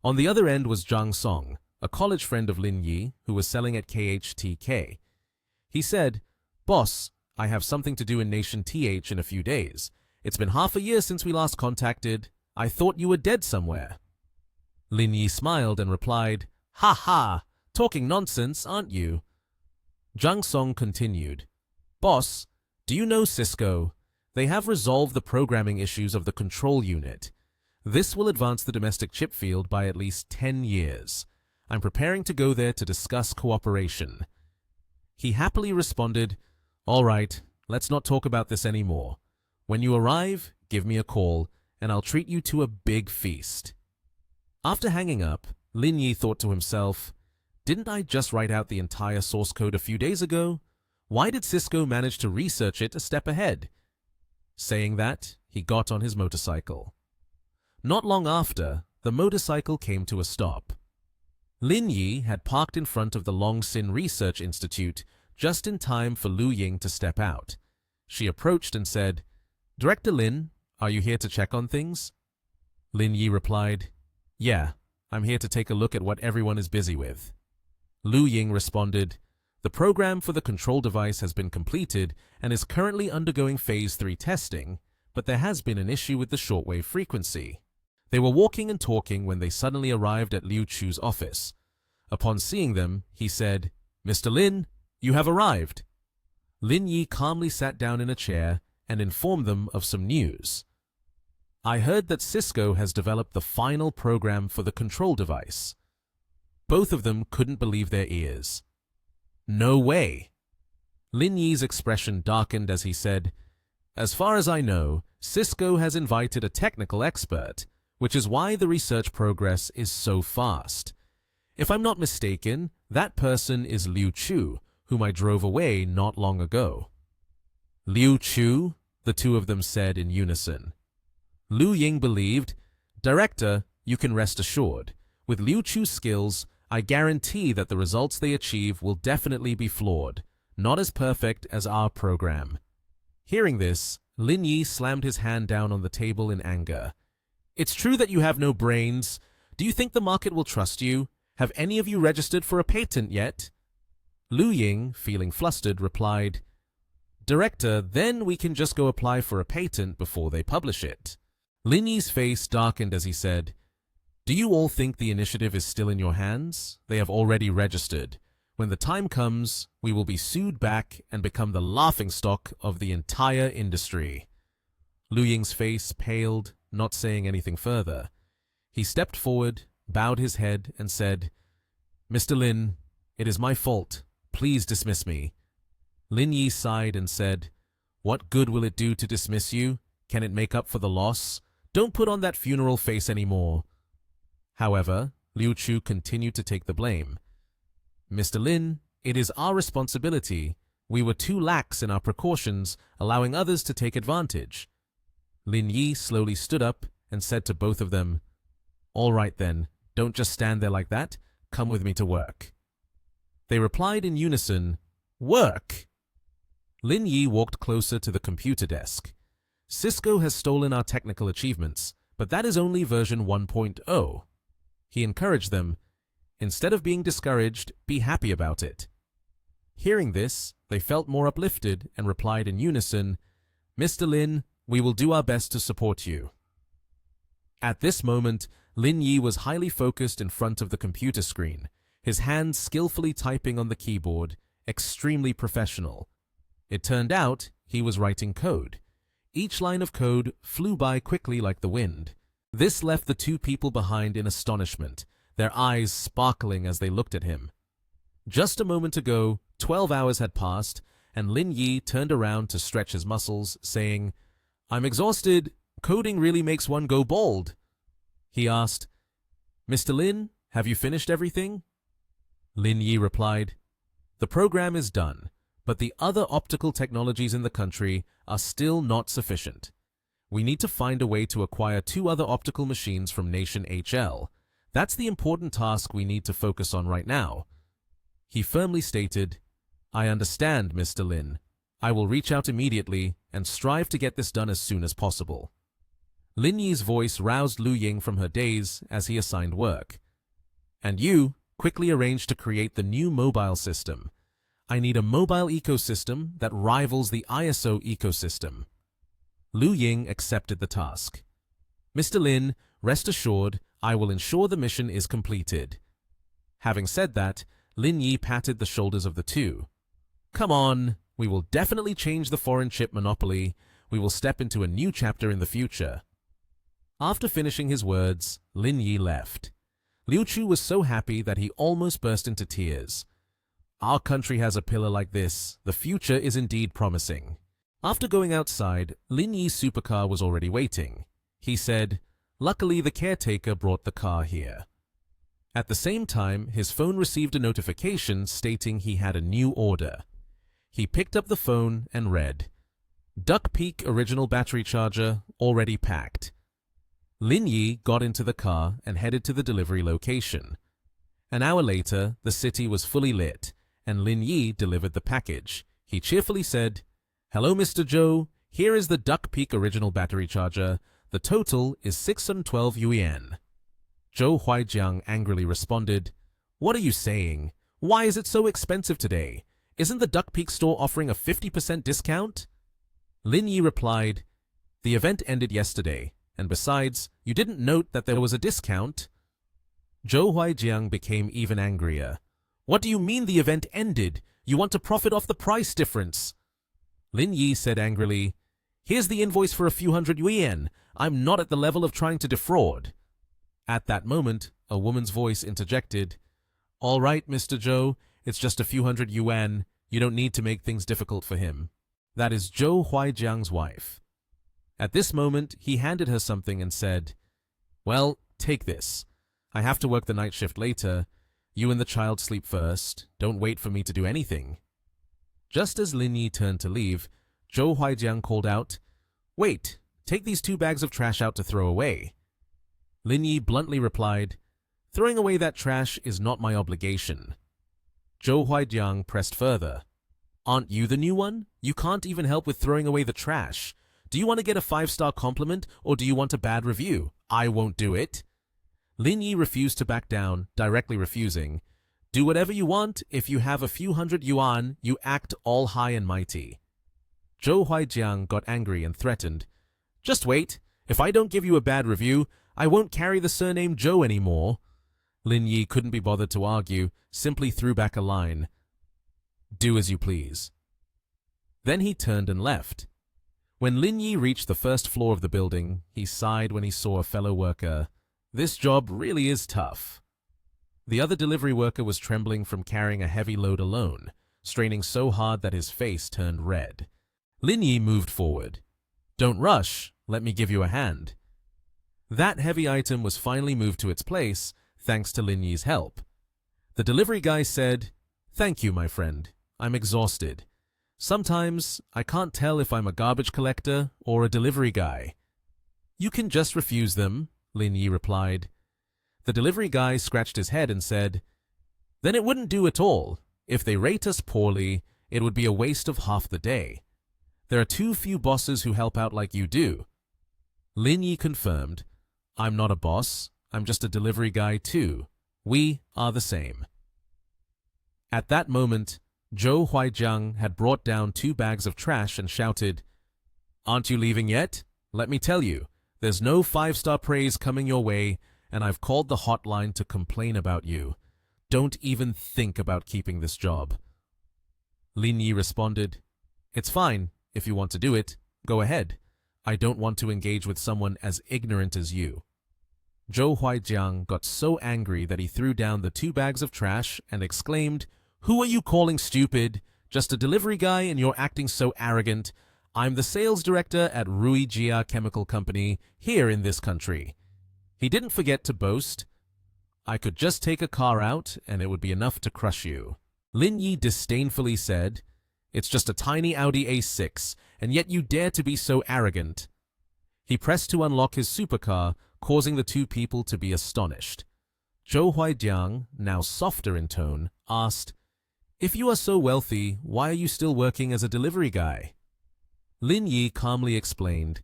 On the other end was Zhang Song, a college friend of Lin Yi who was selling at KHTK. He said, "Boss, I have something to do in Nation TH in a few days. It's been half a year since we last contacted. I thought you were dead somewhere." Lin Yi smiled and replied, "Ha ha, talking nonsense, aren't you?" Zhang Song continued, "Boss, do you know Cisco? They have resolved the programming issues of the control unit. This will advance the domestic chip field by at least 10 years. I'm preparing to go there to discuss cooperation." He happily responded, "All right, let's not talk about this anymore. When you arrive, give me a call, and I'll treat you to a big feast." After hanging up, Lin Yi thought to himself, "Didn't I just write out the entire source code a few days ago? Why did Cisco manage to research it a step ahead?" Saying that, he got on his motorcycle. Not long after, the motorcycle came to a stop. Lin Yi had parked in front of the Longsin Research Institute just in time for Lu Ying to step out. She approached and said, "Director Lin, are you here to check on things?" Lin Yi replied, "Yeah, I'm here to take a look at what everyone is busy with." Lu Ying responded, "The program for the control device has been completed and is currently undergoing Phase 3 testing, but there has been an issue with the shortwave frequency." They were walking and talking when they suddenly arrived at Liu Chu's office. Upon seeing them, he said, "Mr. Lin, you have arrived." Lin Yi calmly sat down in a chair and informed them of some news. "I heard that Cisco has developed the final program for the control device." Both of them couldn't believe their ears. "No way!" Lin Yi's expression darkened as he said, "As far as I know, Cisco has invited a technical expert, which is why the research progress is so fast. If I'm not mistaken, that person is Liu Chu, whom I drove away not long ago." "Liu Chu?" the two of them said in unison. Lu Ying believed, "Director, you can rest assured. With Liu Chu's skills, I guarantee that the results they achieve will definitely be flawed, not as perfect as our program." Hearing this, Lin Yi slammed his hand down on the table in anger. "It's true that you have no brains. Do you think the market will trust you? Have any of you registered for a patent yet?" Lu Ying, feeling flustered, replied, "Director, then we can just go apply for a patent before they publish it." Lin Yi's face darkened as he said, "Do you all think the initiative is still in your hands? They have already registered. When the time comes, we will be sued back and become the laughingstock of the entire industry." Lu Ying's face paled, not saying anything further. He stepped forward, bowed his head, and said, "Mr. Lin, it is my fault. Please dismiss me." Lin Yi sighed and said, "What good will it do to dismiss you? Can it make up for the loss? Don't put on that funeral face anymore." However, Liu Chu continued to take the blame. "Mr. Lin, it is our responsibility. We were too lax in our precautions, allowing others to take advantage." Lin Yi slowly stood up and said to both of them, "All right then, don't just stand there like that. Come with me to work." They replied in unison, "Work?" Lin Yi walked closer to the computer desk. "Cisco has stolen our technical achievements, but that is only version 1.0. He encouraged them, "Instead of being discouraged, be happy about it." Hearing this, they felt more uplifted and replied in unison, "Mr. Lin, we will do our best to support you." At this moment, Lin Yi was highly focused in front of the computer screen, his hands skillfully typing on the keyboard, extremely professional. It turned out he was writing code. Each line of code flew by quickly like the wind. This left the two people behind in astonishment, their eyes sparkling as they looked at him. Just a moment ago, 12 hours had passed, and Lin Yi turned around to stretch his muscles, saying, "I'm exhausted. Coding really makes one go bald." He asked, "Mr. Lin, have you finished everything?" Lin Yi replied, "The program is done, but the other optical technologies in the country are still not sufficient. We need to find a way to acquire 2 other optical machines from Nation HL. That's the important task we need to focus on right now." He firmly stated, "I understand, Mr. Lin. I will reach out immediately and strive to get this done as soon as possible." Lin Yi's voice roused Lu Ying from her daze as he assigned work. And you quickly arranged to create the new mobile system. I need a mobile ecosystem that rivals the ISO ecosystem. Lu Ying accepted the task. Mr. Lin, rest assured, I will ensure the mission is completed. Having said that, Lin Yi patted the shoulders of the two. Come on, we will definitely change the foreign chip monopoly. We will step into a new chapter in the future. After finishing his words, Lin Yi left. Liu Chu was so happy that he almost burst into tears. Our country has a pillar like this. The future is indeed promising. After going outside, Lin Yi's supercar was already waiting. He said, "Luckily the caretaker brought the car here." At the same time, his phone received a notification stating he had a new order. He picked up the phone and read, "Duck Peak original battery charger, already packed." Lin Yi got into the car and headed to the delivery location. An hour later, the city was fully lit, and Lin Yi delivered the package. He cheerfully said, "Hello, Mr. Zhou. Here is the Duck Peak original battery charger. The total is 612 yuan. Zhou Huaijiang angrily responded, "What are you saying? Why is it so expensive today? Isn't the Duck Peak store offering a 50% discount?" Lin Yi replied, "The event ended yesterday, and besides, you didn't note that there was a discount." Zhou Huaijiang became even angrier. "What do you mean the event ended? You want to profit off the price difference." Lin Yi said angrily, "Here's the invoice for a few hundred yuan. I'm not at the level of trying to defraud." At that moment, a woman's voice interjected, "All right, Mr. Zhou, it's just a few hundred yuan. You don't need to make things difficult for him." That is Zhou Huaijiang's wife. At this moment, he handed her something and said, "Well, take this. I have to work the night shift later. You and the child sleep first. Don't wait for me to do anything." Just as Lin Yi turned to leave, Zhou Huaijiang called out, "Wait, take these 2 bags of trash out to throw away." Lin Yi bluntly replied, "Throwing away that trash is not my obligation." Zhou Huaijiang pressed further, "Aren't you the new one? You can't even help with throwing away the trash. Do you want to get a 5-star compliment or do you want a bad review? I won't do it." Lin Yi refused to back down, directly refusing. "Do whatever you want. If you have a few hundred yuan, you act all high and mighty." Zhou Huaijiang got angry and threatened, "Just wait. If I don't give you a bad review, I won't carry the surname Zhou anymore." Lin Yi couldn't be bothered to argue, simply threw back a line, "Do as you please." Then he turned and left. When Lin Yi reached the first floor of the building, he sighed when he saw a fellow worker. This job really is tough. The other delivery worker was trembling from carrying a heavy load alone, straining so hard that his face turned red. Lin Yi moved forward. "Don't rush. Let me give you a hand." That heavy item was finally moved to its place, thanks to Lin Yi's help. The delivery guy said, "Thank you, my friend. I'm exhausted. Sometimes I can't tell if I'm a garbage collector or a delivery guy." "You can just refuse them," Lin Yi replied. The delivery guy scratched his head and said, "Then it wouldn't do at all. If they rate us poorly, it would be a waste of half the day. There are too few bosses who help out like you do." Lin Yi confirmed, "I'm not a boss. I'm just a delivery guy too. We are the same." At that moment, Zhou Huaijiang had brought down 2 bags of trash and shouted, "Aren't you leaving yet? Let me tell you, there's no 5-star praise coming your way, and I've called the hotline to complain about you. Don't even think about keeping this job." Lin Yi responded, "It's fine. If you want to do it, go ahead. I don't want to engage with someone as ignorant as you." Zhou Huaijiang got so angry that he threw down the 2 bags of trash and exclaimed, "Who are you calling stupid? Just a delivery guy and you're acting so arrogant. I'm the sales director at Ruijia Chemical Company here in this country." He didn't forget to boast, "I could just take a car out and it would be enough to crush you." Lin Yi disdainfully said, "It's just a tiny Audi A6, and yet you dare to be so arrogant." He pressed to unlock his supercar, causing the 2 people to be astonished. Zhou Huaijiang, now softer in tone, asked, "If you are so wealthy, why are you still working as a delivery guy?" Lin Yi calmly explained,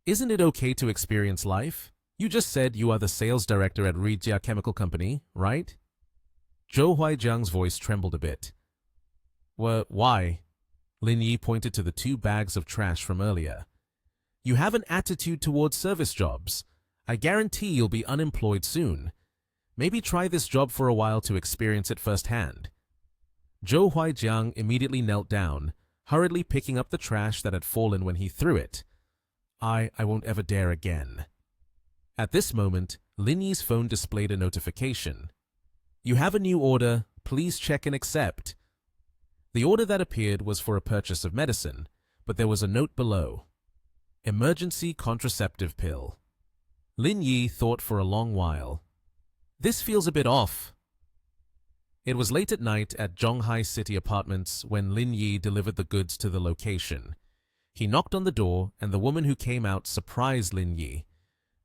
Isn't it okay to experience life? You just said you are the sales director at Rijia Chemical Company, right? Zhou Huaijiang's voice trembled a bit. Why? Lin Yi pointed to the 2 bags of trash from earlier. You have an attitude towards service jobs. I guarantee you'll be unemployed soon. Maybe try this job for a while to experience it firsthand. Zhou Huaijiang immediately knelt down, hurriedly picking up the trash that had fallen when he threw it. I won't ever dare again. At this moment, Lin Yi's phone displayed a notification. You have a new order. Please check and accept. The order that appeared was for a purchase of medicine, but there was a note below. Emergency contraceptive pill. Lin Yi thought for a long while. This feels a bit off. It was late at night at Zhonghai City Apartments when Lin Yi delivered the goods to the location. He knocked on the door, and the woman who came out surprised Lin Yi.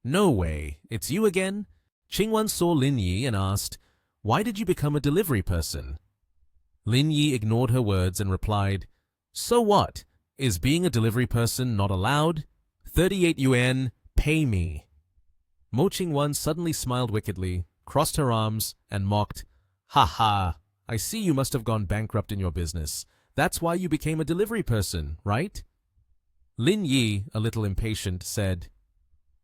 No way, it's you again? Qingwan saw Lin Yi and asked, Why did you become a delivery person? Lin Yi ignored her words and replied, So what? Is being a delivery person not allowed? 38 yuan, pay me. Mo Qingwan suddenly smiled wickedly, crossed her arms, and mocked, Ha ha, I see you must have gone bankrupt in your business. That's why you became a delivery person, right? Lin Yi, a little impatient, said,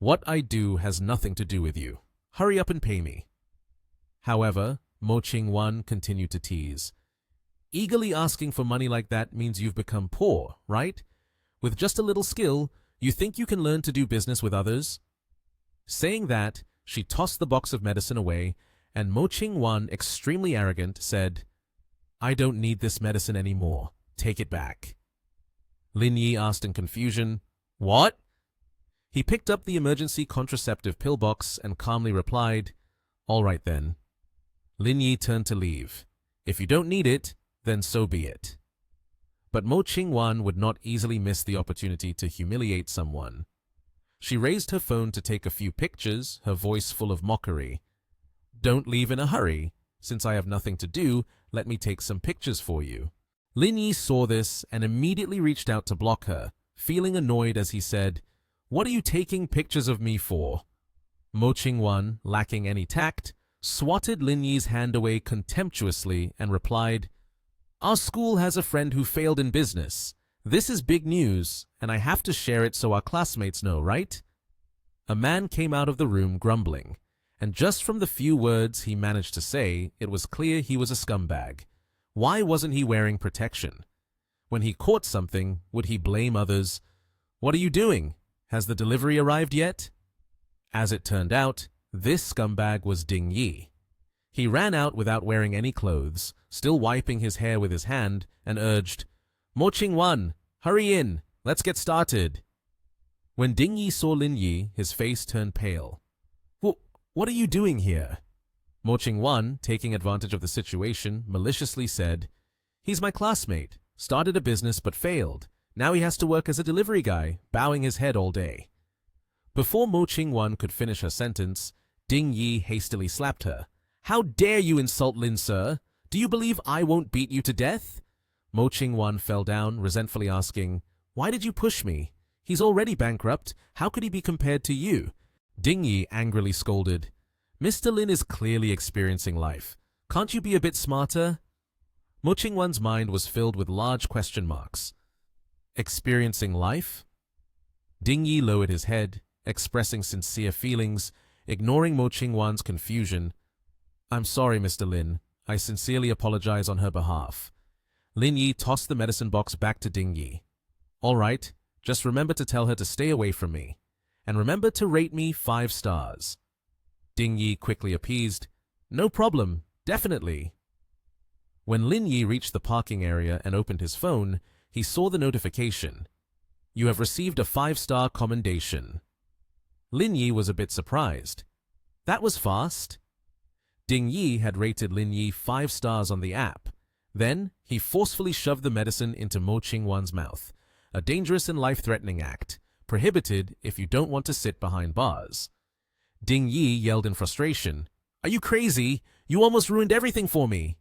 What I do has nothing to do with you. Hurry up and pay me. However, Mo Qingwan continued to tease. Eagerly asking for money like that means you've become poor, right? With just a little skill, you think you can learn to do business with others? Saying that, she tossed the box of medicine away, and Mo Qingwan, extremely arrogant, said, I don't need this medicine anymore. Take it back. Lin Yi asked in confusion, What? He picked up the emergency contraceptive pill box and calmly replied, All right then. Lin Yi turned to leave. If you don't need it, then so be it. But Mo Qingwan would not easily miss the opportunity to humiliate someone. She raised her phone to take a few pictures, her voice full of mockery. Don't leave in a hurry. Since I have nothing to do, let me take some pictures for you. Lin Yi saw this and immediately reached out to block her, feeling annoyed as he said, What are you taking pictures of me for? Mo Qingwan, lacking any tact, swatted Lin Yi's hand away contemptuously and replied, Our school has a friend who failed in business. This is big news, and I have to share it so our classmates know, right? A man came out of the room grumbling, and just from the few words he managed to say, it was clear he was a scumbag. Why wasn't he wearing protection? When he caught something, would he blame others? What are you doing? Has the delivery arrived yet? As it turned out, this scumbag was Ding Yi. He ran out without wearing any clothes, still wiping his hair with his hand, and urged, Mo Qingwan, hurry in, let's get started. When Ding Yi saw Lin Yi, his face turned pale. What are you doing here? Mo Qingwan, taking advantage of the situation, maliciously said, He's my classmate, started a business but failed. Now he has to work as a delivery guy, bowing his head all day. Before Mo Qingwan could finish her sentence, Ding Yi hastily slapped her. How dare you insult Lin, sir? Do you believe I won't beat you to death? Mo Qingwan fell down, resentfully asking, Why did you push me? He's already bankrupt. How could he be compared to you? Ding Yi angrily scolded, Mr. Lin is clearly experiencing life. Can't you be a bit smarter? Mo Qingwan's mind was filled with large question marks. Experiencing life? Ding Yi lowered his head, expressing sincere feelings, ignoring Mo Qingwan's confusion. I'm sorry, Mr. Lin. I sincerely apologize on her behalf. Lin Yi tossed the medicine box back to Ding Yi. All right, just remember to tell her to stay away from me. And remember to rate me 5 stars. Ding Yi quickly appeased. No problem, definitely. When Lin Yi reached the parking area and opened his phone, he saw the notification. You have received a 5-star commendation. Lin Yi was a bit surprised. That was fast. Ding Yi had rated Lin Yi 5 stars on the app. Then, he forcefully shoved the medicine into Mo Qingwan's mouth, a dangerous and life-threatening act, prohibited if you don't want to sit behind bars. Ding Yi yelled in frustration, Are you crazy? You almost ruined everything for me.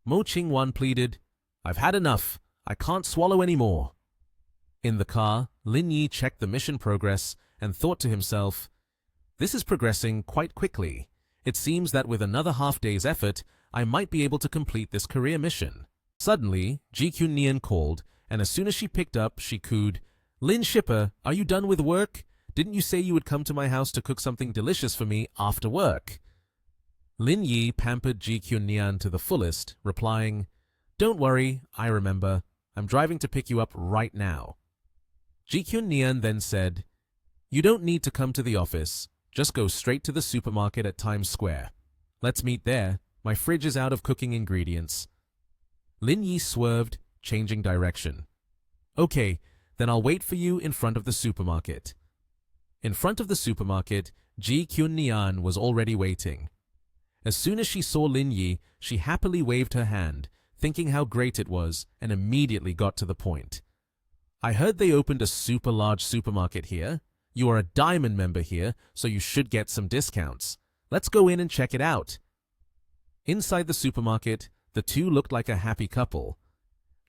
Mo Qingwan pleaded, I've had enough. I can't swallow any more. In the car, Lin Yi checked the mission progress and thought to himself, "This is progressing quite quickly. It seems that with another half-day's effort, I might be able to complete this career mission." Suddenly, Ji Kyun-nian called, and as soon as she picked up, she cooed, "Lin Shipper, are you done with work? Didn't you say you would come to my house to cook something delicious for me after work?" Lin Yi pampered Ji Kyun-nian to the fullest, replying, "Don't worry, I remember. I'm driving to pick you up right now." Ji Kyun-nian then said, "You don't need to come to the office. Just go straight to the supermarket at Times Square. Let's meet there. My fridge is out of cooking ingredients." Lin Yi swerved, changing direction. "Okay, then I'll wait for you in front of the supermarket." In front of the supermarket, Ji Kyun-nian was already waiting. As soon as she saw Lin Yi, she happily waved her hand, thinking how great it was, and immediately got to the point. "I heard they opened a super large supermarket here. You are a diamond member here, so you should get some discounts. Let's go in and check it out." Inside the supermarket, the two looked like a happy couple.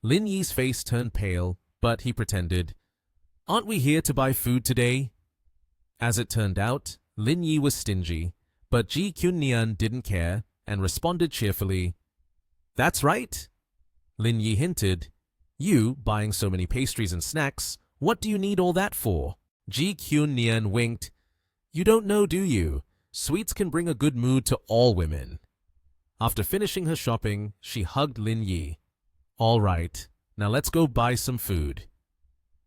Lin Yi's face turned pale, but he pretended, "Aren't we here to buy food today?" As it turned out, Lin Yi was stingy, but Ji Kyun-nian didn't care and responded cheerfully, "That's right." Lin Yi hinted, "You, buying so many pastries and snacks, what do you need all that for?" Ji Kyun-nian winked, "You don't know, do you? Sweets can bring a good mood to all women." After finishing her shopping, she hugged Lin Yi. "All right, now let's go buy some food."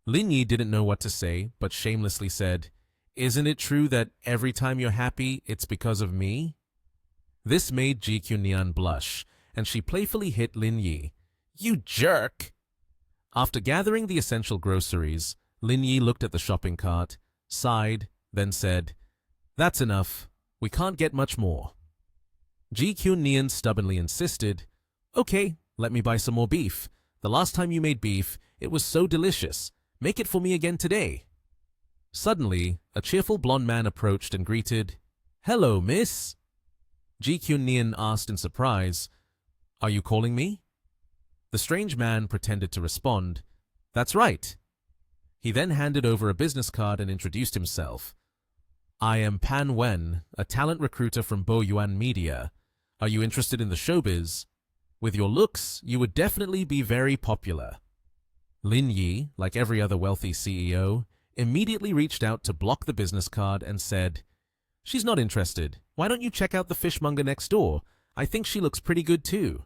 Lin Yi didn't know what to say, but shamelessly said, "Isn't it true that every time you're happy, it's because of me?" This made Ji Kyun-nian blush, and she playfully hit Lin Yi. "You jerk!" After gathering the essential groceries, Lin Yi looked at the shopping cart, sighed, then said, "That's enough. We can't get much more." Ji Kyun-nian stubbornly insisted, "Okay, let me buy some more beef. The last time you made beef, it was so delicious. Make it for me again today." Suddenly, a cheerful blond man approached and greeted, "Hello, miss." Ji Kyun-nian asked in surprise, "Are you calling me?" The strange man pretended to respond, "That's right." He then handed over a business card and introduced himself. "I am Pan Wen, a talent recruiter from Bo Yuan Media. Are you interested in the showbiz? With your looks, you would definitely be very popular." Lin Yi, like every other wealthy CEO, immediately reached out to block the business card and said, "She's not interested. Why don't you check out the fishmonger next door? I think she looks pretty good too."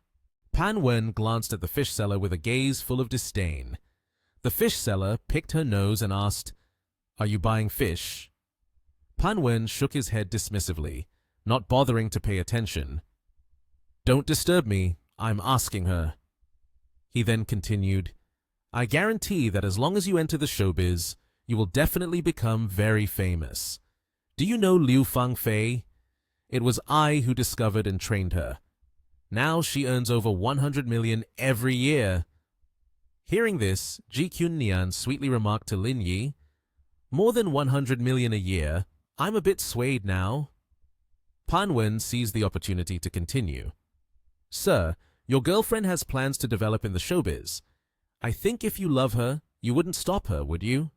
Pan Wen glanced at the fish seller with a gaze full of disdain. The fish seller picked her nose and asked, "Are you buying fish?" Pan Wen shook his head dismissively, not bothering to pay attention. "Don't disturb me. I'm asking her." He then continued, "I guarantee that as long as you enter the showbiz, you will definitely become very famous. Do you know Liu Fangfei? It was I who discovered and trained her. Now she earns over 100 million every year." Hearing this, Ji Kyun-nian sweetly remarked to Lin Yi, "More than 100 million a year? I'm a bit swayed now." Pan Wen seized the opportunity to continue. "Sir, your girlfriend has plans to develop in the showbiz. I think if you love her, you wouldn't stop her, would you?"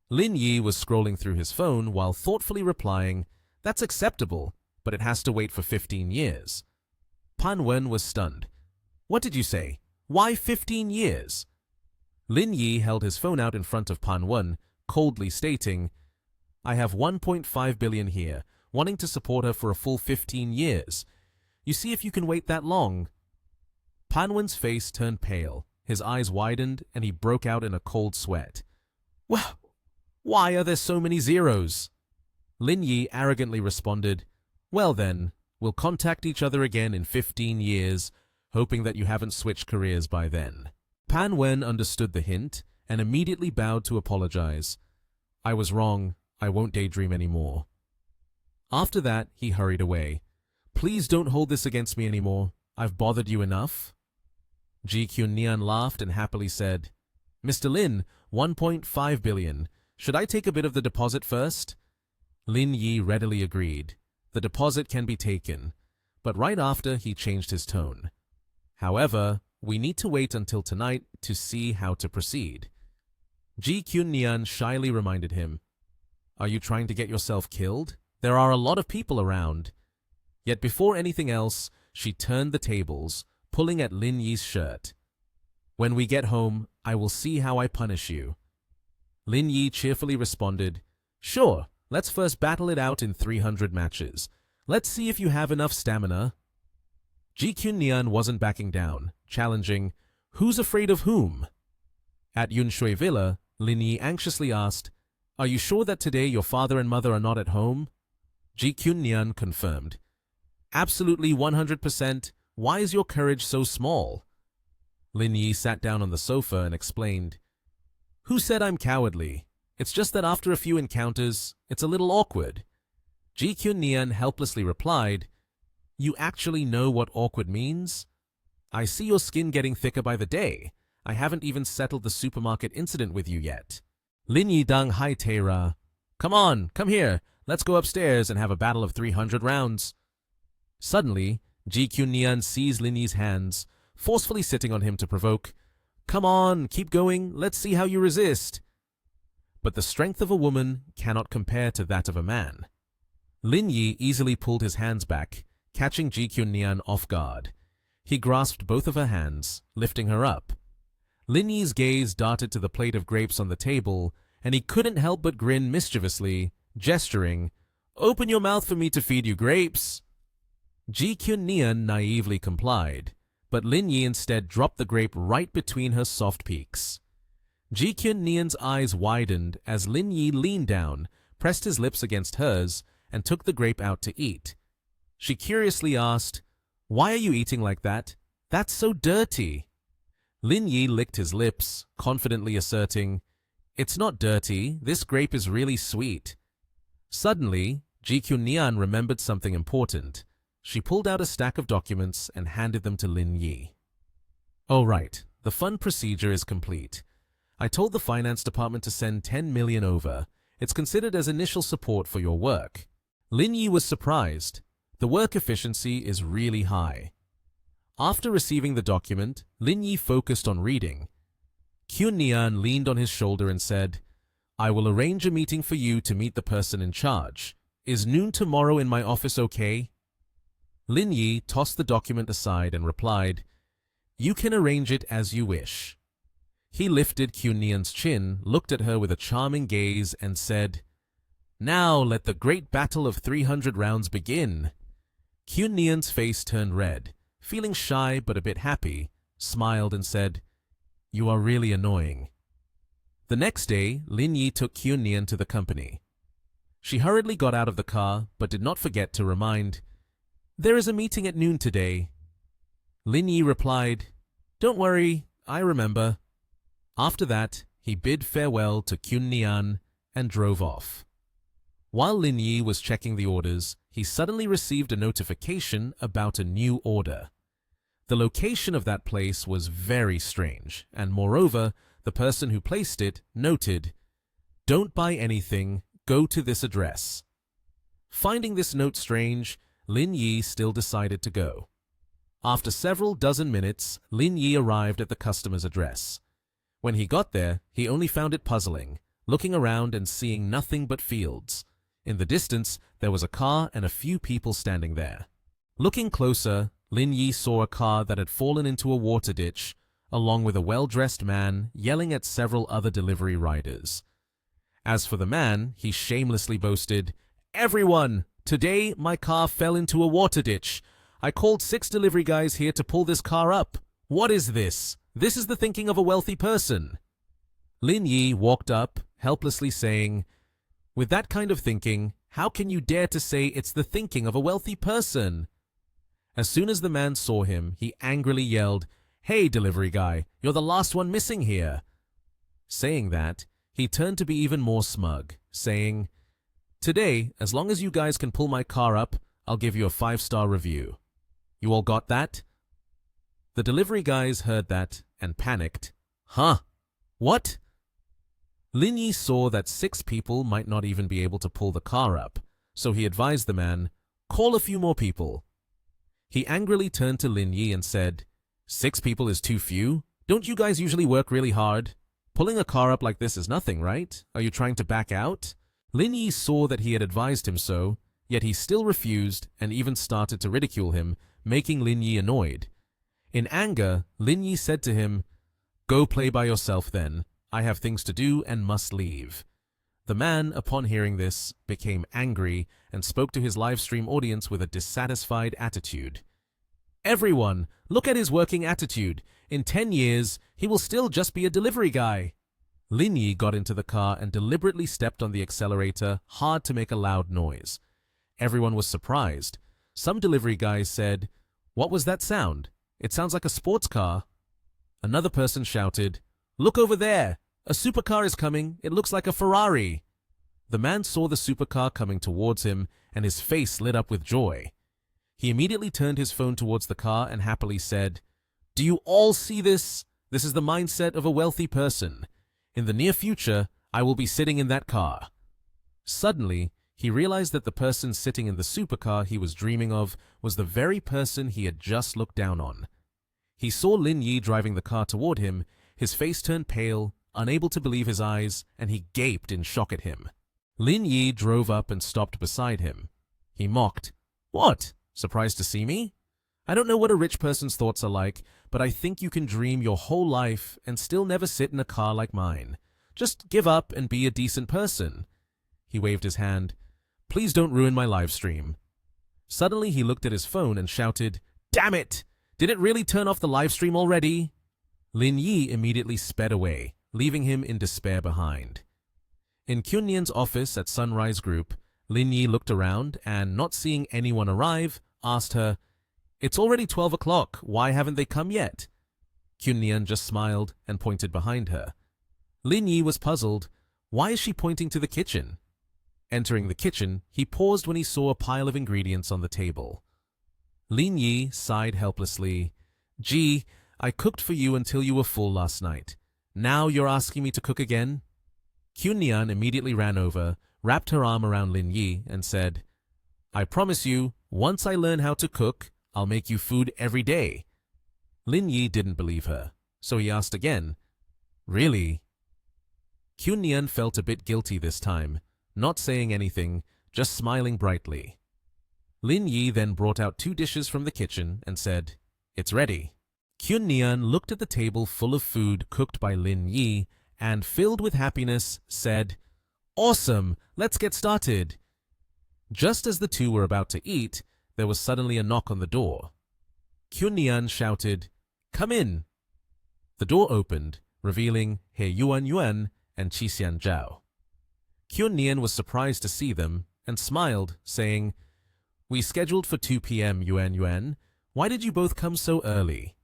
Lin Yi was scrolling through his phone while thoughtfully replying, "That's acceptable, but it has to wait for 15 years. Pan Wen was stunned. "What did you say? Why 15 years? Lin Yi held his phone out in front of Pan Wen, coldly stating, "I have 1.5 billion here, wanting to support her for a full 15 years. You see if you can wait that long." Pan Wen's face turned pale, his eyes widened, and he broke out in a cold sweat. "Well, why are there so many zeros?" Lin Yi arrogantly responded, "Well then, we'll contact each other again in 15 years, hoping that you haven't switched careers by then." Pan Wen understood the hint and immediately bowed to apologize. "I was wrong. I won't daydream anymore." After that, he hurried away. "Please don't hold this against me anymore. I've bothered you enough." Ji Kyun-nian laughed and happily said, "Mr. Lin, 1.5 billion. Should I take a bit of the deposit first?" Lin Yi readily agreed. The deposit can be taken, but right after he changed his tone. "However, we need to wait until tonight to see how to proceed." Ji Kyun-nian shyly reminded him, "Are you trying to get yourself killed? There are a lot of people around." Yet before anything else, she turned the tables, pulling at Lin Yi's shirt. "When we get home, I will see how I punish you." Lin Yi cheerfully responded, "Sure, let's first battle it out in 300 matches. Let's see if you have enough stamina." Ji Kyun-nian wasn't backing down, challenging, "Who's afraid of whom?" At Yunshui Villa, Lin Yi anxiously asked, "Are you sure that today your father and mother are not at home?" Ji Kyun-nian confirmed, "Absolutely 100%. Why is your courage so small?" Lin Yi sat down on the sofa and explained, "Who said I'm cowardly? It's just that after a few encounters, it's a little awkward." Ji Kyun-nian helplessly replied, "You actually know what awkward means? I see your skin getting thicker by the day. I haven't even settled the supermarket incident with you yet." Lin Yi dang hai Taira. "Come on, come here. Let's go upstairs and have a battle of 300 rounds." Suddenly, Ji Kyun-nian seized Lin Yi's hands, forcefully sitting on him to provoke, "Come on, keep going. Let's see how you resist." But the strength of a woman cannot compare to that of a man. Lin Yi easily pulled his hands back, catching Ji Kyun-nian off guard. He grasped both of her hands, lifting her up. Lin Yi's gaze darted to the plate of grapes on the table, and he couldn't help but grin mischievously, gesturing, "Open your mouth for me to feed you grapes." Ji Kyun-nian naively complied, but Lin Yi instead dropped the grape right between her soft peaks. Ji Kyun-nian's eyes widened as Lin Yi leaned down, pressed his lips against hers, and took the grape out to eat. She curiously asked, "Why are you eating like that? That's so dirty." Lin Yi licked his lips, confidently asserting, "It's not dirty. This grape is really sweet." Suddenly, Ji Kyun-nian remembered something important. She pulled out a stack of documents and handed them to Lin Yi. "Oh, right. The fund procedure is complete. I told the finance department to send 10 million over. It's considered as initial support for your work." Lin Yi was surprised. The work efficiency is really high. After receiving the document, Lin Yi focused on reading. Kyun-nian leaned on his shoulder and said, "I will arrange a meeting for you to meet the person in charge. Is noon tomorrow in my office okay?" Lin Yi tossed the document aside and replied, "You can arrange it as you wish." He lifted Kyun-nian's chin, looked at her with a charming gaze, and said, "Now let the great battle of 300 rounds begin." Kyun-nian's face turned red, feeling shy but a bit happy, smiled and said, "You are really annoying." The next day, Lin Yi took Kyun-nian to the company. She hurriedly got out of the car, but did not forget to remind, "There is a meeting at noon today." Lin Yi replied, "Don't worry, I remember." After that, he bid farewell to Kyun-nian and drove off. While Lin Yi was checking the orders, he suddenly received a notification about a new order. The location of that place was very strange, and moreover, the person who placed it noted, "Don't buy anything, go to this address." Finding this note strange, Lin Yi still decided to go. After several dozen minutes, Lin Yi arrived at the customer's address. When he got there, he only found it puzzling, looking around and seeing nothing but fields. In the distance, there was a car and a few people standing there. Looking closer, Lin Yi saw a car that had fallen into a water ditch, along with a well-dressed man yelling at several other delivery riders. As for the man, he shamelessly boasted, "Everyone! Today, my car fell into a water ditch. I called 6 delivery guys here to pull this car up. What is this? This is the thinking of a wealthy person." Lin Yi walked up, helplessly saying, "With that kind of thinking, how can you dare to say it's the thinking of a wealthy person?" As soon as the man saw him, he angrily yelled, "Hey, delivery guy, you're the last one missing here." Saying that, he turned to be even more smug, saying, "Today, as long as you guys can pull my car up, I'll give you a 5-star review. You all got that?" The delivery guys heard that and panicked. "Huh? What?" Lin Yi saw that 6 people might not even be able to pull the car up, so he advised the man, "Call a few more people." He angrily turned to Lin Yi and said, "6 people is too few? Don't you guys usually work really hard?" Pulling a car up like this is nothing, right? Are you trying to back out? Lin Yi saw that he had advised him so, yet he still refused and even started to ridicule him, making Lin Yi annoyed. In anger, Lin Yi said to him, "Go play by yourself then. I have things to do and must leave." The man, upon hearing this, became angry and spoke to his livestream audience with a dissatisfied attitude. "Everyone, look at his working attitude. In 10 years, he will still just be a delivery guy." Lin Yi got into the car and deliberately stepped on the accelerator hard to make a loud noise. Everyone was surprised. Some delivery guys said, "What was that sound? It sounds like a sports car." Another person shouted, "Look over there! A supercar is coming. It looks like a Ferrari." The man saw the supercar coming towards him, and his face lit up with joy. He immediately turned his phone towards the car and happily said, "Do you all see this? This is the mindset of a wealthy person. In the near future, I will be sitting in that car." Suddenly, he realized that the person sitting in the supercar he was dreaming of was the very person he had just looked down on. He saw Lin Yi driving the car toward him. His face turned pale, unable to believe his eyes, and he gaped in shock at him. Lin Yi drove up and stopped beside him. He mocked, "What? Surprised to see me? I don't know what a rich person's thoughts are like, but I think you can dream your whole life and still never sit in a car like mine. Just give up and be a decent person." He waved his hand. "Please don't ruin my live stream." Suddenly he looked at his phone and shouted, "Damn it! Did it really turn off the live stream already?" Lin Yi immediately sped away, leaving him in despair behind. In Kyunnian's office at Sunrise Group, Lin Yi looked around and, not seeing anyone arrive, asked her, "It's already 12 o'clock. Why haven't they come yet?" Kyunnian just smiled and pointed behind her. Lin Yi was puzzled. Why is she pointing to the kitchen? Entering the kitchen, he paused when he saw a pile of ingredients on the table. Lin Yi sighed helplessly. "Gee, I cooked for you until you were full last night. Now you're asking me to cook again?" Kyunnian immediately ran over, wrapped her arm around Lin Yi, and said, "I promise you, once I learn how to cook, I'll make you food every day." Lin Yi didn't believe her, so he asked again, "Really?" Kyunnian felt a bit guilty this time, not saying anything, just smiling brightly. Lin Yi then brought out 2 dishes from the kitchen and said, "It's ready." Kyunnian looked at the table full of food cooked by Lin Yi and, filled with happiness, said, "Awesome! Let's get started." Just as the two were about to eat, there was suddenly a knock on the door. Kyunnian shouted, "Come in." The door opened, revealing He Yuan Yuan and Chi Xian Zhao. Kyunnian was surprised to see them and smiled, saying, "We scheduled for 2 p.m., Yuan Yuan. Why did you both come so early?"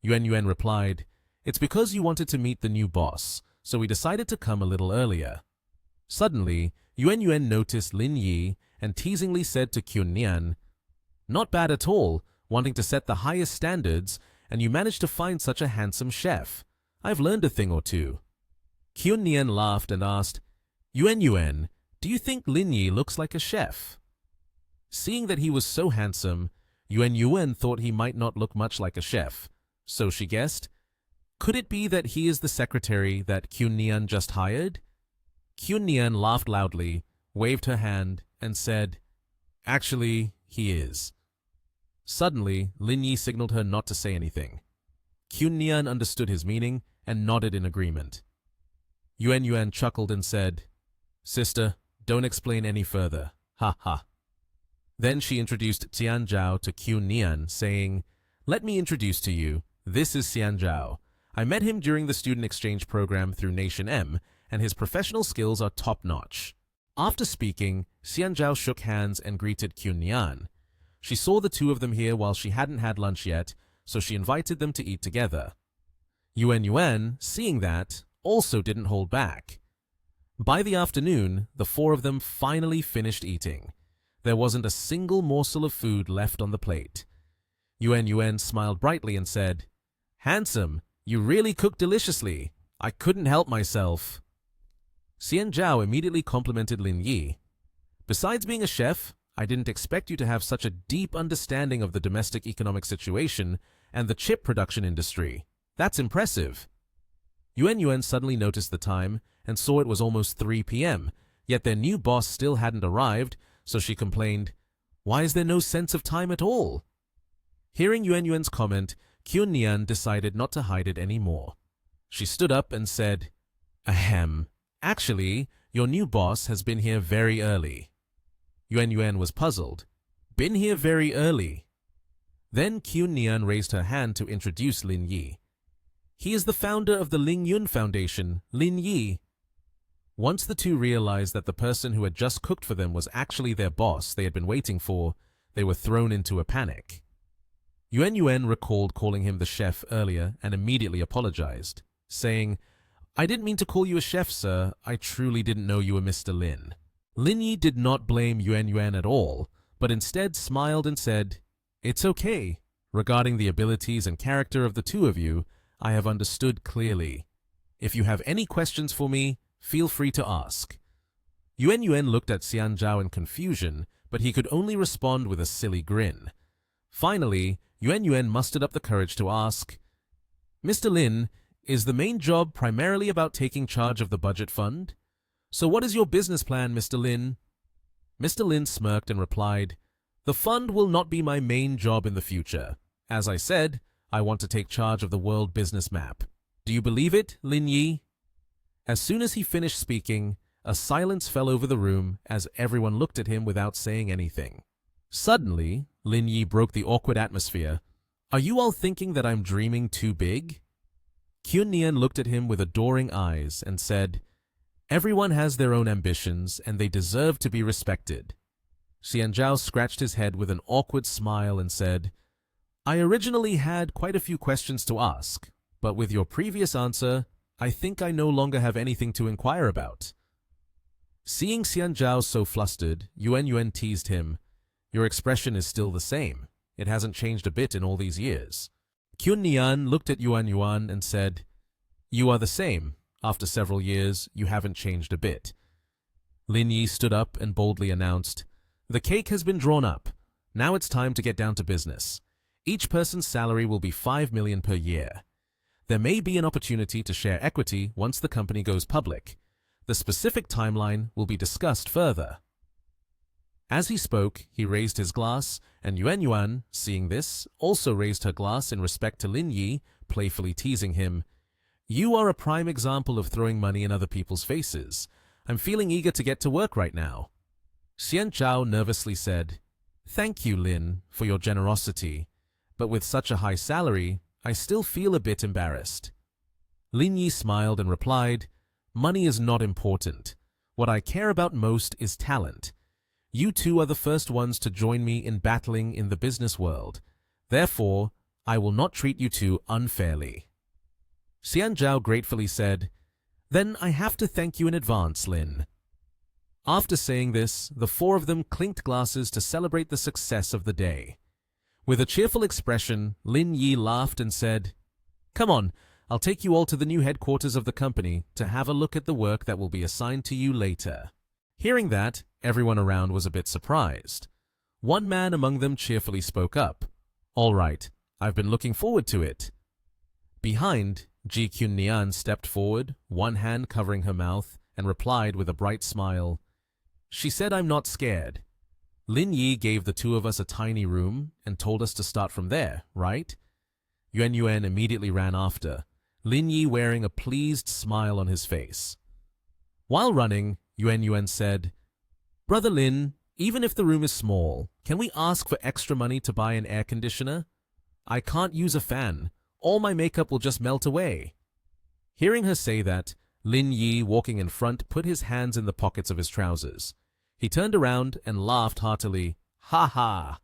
Yuan Yuan replied, "It's because you wanted to meet the new boss, so we decided to come a little earlier." Suddenly, Yuan Yuan noticed Lin Yi and teasingly said to Kyunnian, "Not bad at all, wanting to set the highest standards, and you managed to find such a handsome chef. I've learned a thing or two." Kyunnian laughed and asked, "Yuan Yuan, do you think Lin Yi looks like a chef?" Seeing that he was so handsome, Yuan Yuan thought he might not look much like a chef, so she guessed, "Could it be that he is the secretary that Kyunnian just hired?" Kyunnian laughed loudly, waved her hand, and said, "Actually, he is." Suddenly, Lin Yi signaled her not to say anything. Kyunnian understood his meaning and nodded in agreement. Yuan Yuan chuckled and said, "Sister, don't explain any further. Ha ha." Then she introduced Xian Zhao to Kyunnian, saying, "Let me introduce to you. This is Xian Zhao. I met him during the student exchange program through Nation M, and his professional skills are top-notch." After speaking, Xian Zhao shook hands and greeted Kyunnian. She saw the two of them here while she hadn't had lunch yet, so she invited them to eat together. Yuan Yuan, seeing that, also didn't hold back. By the afternoon, the 4 of them finally finished eating. There wasn't a single morsel of food left on the plate. Yuan Yuan smiled brightly and said, "Handsome, you really cook deliciously. I couldn't help myself." Xian Zhao immediately complimented Lin Yi. "Besides being a chef, I didn't expect you to have such a deep understanding of the domestic economic situation and the chip production industry. That's impressive." Yuan Yuan suddenly noticed the time and saw it was almost 3 p.m., yet their new boss still hadn't arrived, so she complained, "Why is there no sense of time at all?" Hearing Yuan Yuan's comment, Kyun Nian decided not to hide it anymore. She stood up and said, "Ahem. Actually, your new boss has been here very early." Yuan Yuan was puzzled. "Been here very early?" Then Kyun Nian raised her hand to introduce Lin Yi. "He is the founder of the Ling Yun Foundation, Lin Yi." Once the two realized that the person who had just cooked for them was actually their boss they had been waiting for, they were thrown into a panic. Yuan Yuan recalled calling him the chef earlier and immediately apologized, saying, "I didn't mean to call you a chef, sir. I truly didn't know you were Mr. Lin." Lin Yi did not blame Yuan Yuan at all, but instead smiled and said, "It's okay. Regarding the abilities and character of the two of you, I have understood clearly. If you have any questions for me, feel free to ask." Yuan Yuan looked at Xian Zhao in confusion, but he could only respond with a silly grin. Finally, Yuan Yuan mustered up the courage to ask, "Mr. Lin, is the main job primarily about taking charge of the budget fund? So what is your business plan, Mr. Lin?" Mr. Lin smirked and replied, "The fund will not be my main job in the future. As I said, I want to take charge of the world business map. Do you believe it, Lin Yi?" As soon as he finished speaking, a silence fell over the room as everyone looked at him without saying anything. Suddenly, Lin Yi broke the awkward atmosphere. "Are you all thinking that I'm dreaming too big?" Kyun Nian looked at him with adoring eyes and said, "Everyone has their own ambitions and they deserve to be respected." Xian Zhao scratched his head with an awkward smile and said, "I originally had quite a few questions to ask, but with your previous answer, I think I no longer have anything to inquire about." Seeing Xian Zhao so flustered, Yuan Yuan teased him, "Your expression is still the same. It hasn't changed a bit in all these years." Kyun Nian looked at Yuan Yuan and said, "You are the same. After several years, you haven't changed a bit." Lin Yi stood up and boldly announced, "The cake has been drawn up. Now it's time to get down to business. Each person's salary will be 5 million per year. There may be an opportunity to share equity once the company goes public. The specific timeline will be discussed further." As he spoke, he raised his glass, and Yuan Yuan, seeing this, also raised her glass in respect to Lin Yi, playfully teasing him, "You are a prime example of throwing money in other people's faces. I'm feeling eager to get to work right now." Xian Zhao nervously said, "Thank you, Lin, for your generosity, but with such a high salary, I still feel a bit embarrassed." Lin Yi smiled and replied, "Money is not important. What I care about most is talent. You two are the first ones to join me in battling in the business world. Therefore, I will not treat you two unfairly." Xian Zhao gratefully said, "Then I have to thank you in advance, Lin." After saying this, the four of them clinked glasses to celebrate the success of the day. With a cheerful expression, Lin Yi laughed and said, "Come on, I'll take you all to the new headquarters of the company to have a look at the work that will be assigned to you later." Hearing that, everyone around was a bit surprised. One man among them cheerfully spoke up, "All right, I've been looking forward to it." Behind, Ji Kyun Nian stepped forward, one hand covering her mouth, and replied with a bright smile, "She said I'm not scared. Lin Yi gave the two of us a tiny room and told us to start from there, right?" Yuan Yuan immediately ran after, Lin Yi wearing a pleased smile on his face. While running, Yuan Yuan said, "Brother Lin, even if the room is small, can we ask for extra money to buy an air conditioner? I can't use a fan. All my makeup will just melt away." Hearing her say that, Lin Yi, walking in front, put his hands in the pockets of his trousers. He turned around and laughed heartily, "Ha ha!"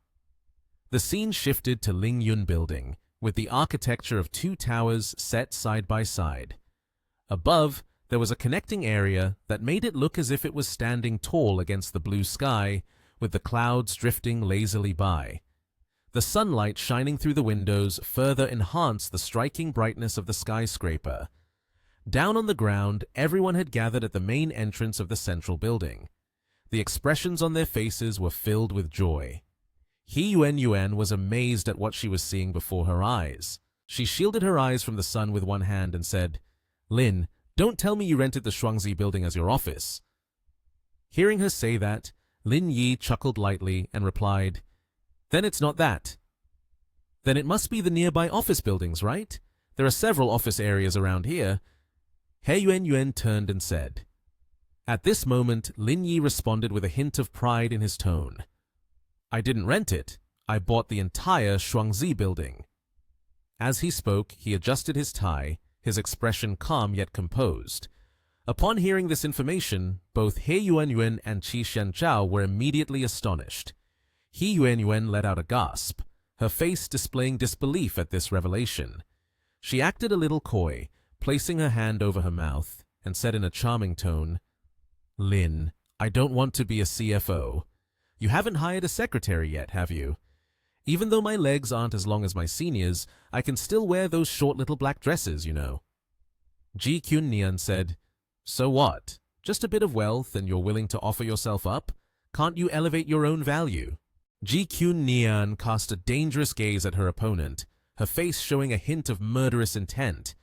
The scene shifted to Ling Yun Building, with the architecture of two towers set side by side. Above, there was a connecting area that made it look as if it was standing tall against the blue sky, with the clouds drifting lazily by. The sunlight shining through the windows further enhanced the striking brightness of the skyscraper. Down on the ground, everyone had gathered at the main entrance of the central building. The expressions on their faces were filled with joy. Yuan Yuan was amazed at what she was seeing before her eyes. She shielded her eyes from the sun with one hand and said, Lin, don't tell me you rented the Shuangzi building as your office. Hearing her say that, Lin Yi chuckled lightly and replied, Then it's not that. Then it must be the nearby office buildings, right? There are several office areas around here. He Yuan turned and said. At this moment, Lin Yi responded with a hint of pride in his tone. I didn't rent it. I bought the entire Shuangzi building. As he spoke, he adjusted his tie, his expression calm yet composed. Upon hearing this information, both He Yuan and Qi Xianzhao were immediately astonished. He Yuan let out a gasp, her face displaying disbelief at this revelation. She acted a little coy, placing her hand over her mouth, and said in a charming tone, Lin, I don't want to be a CFO. You haven't hired a secretary yet, have you? Even though my legs aren't as long as my seniors, I can still wear those short little black dresses, you know. Ji Qunnian said, So what? Just a bit of wealth and you're willing to offer yourself up? Can't you elevate your own value? Ji Qunnian cast a dangerous gaze at her opponent, her face showing a hint of murderous intent.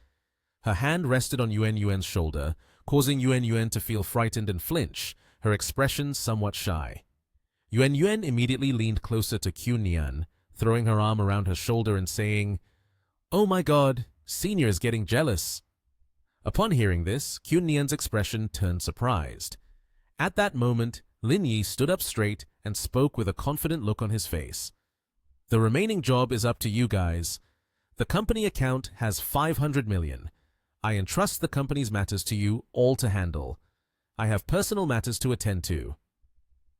Her hand rested on Yuan's shoulder, causing Yuan to feel frightened and flinch, her expression somewhat shy. Yuan immediately leaned closer to Qunnian, throwing her arm around her shoulder and saying, Oh my god, Senior is getting jealous. Upon hearing this, Qunnian's expression turned surprised. At that moment, Lin Yi stood up straight and spoke with a confident look on his face. The remaining job is up to you guys. The company account has 500 million. I entrust the company's matters to you all to handle. I have personal matters to attend to.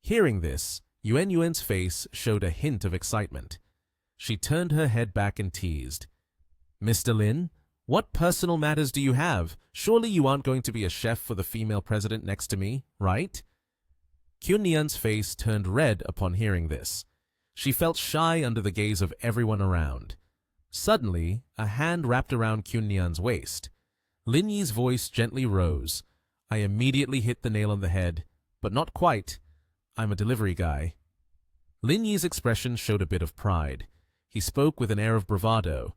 Hearing this, Yuan's face showed a hint of excitement. She turned her head back and teased. Mr. Lin, what personal matters do you have? Surely you aren't going to be a chef for the female president next to me, right? Qunnian's face turned red upon hearing this. She felt shy under the gaze of everyone around. Suddenly, a hand wrapped around Qunnian's waist. Lin Yi's voice gently rose. I immediately hit the nail on the head, but not quite. I'm a delivery guy. Lin Yi's expression showed a bit of pride. He spoke with an air of bravado.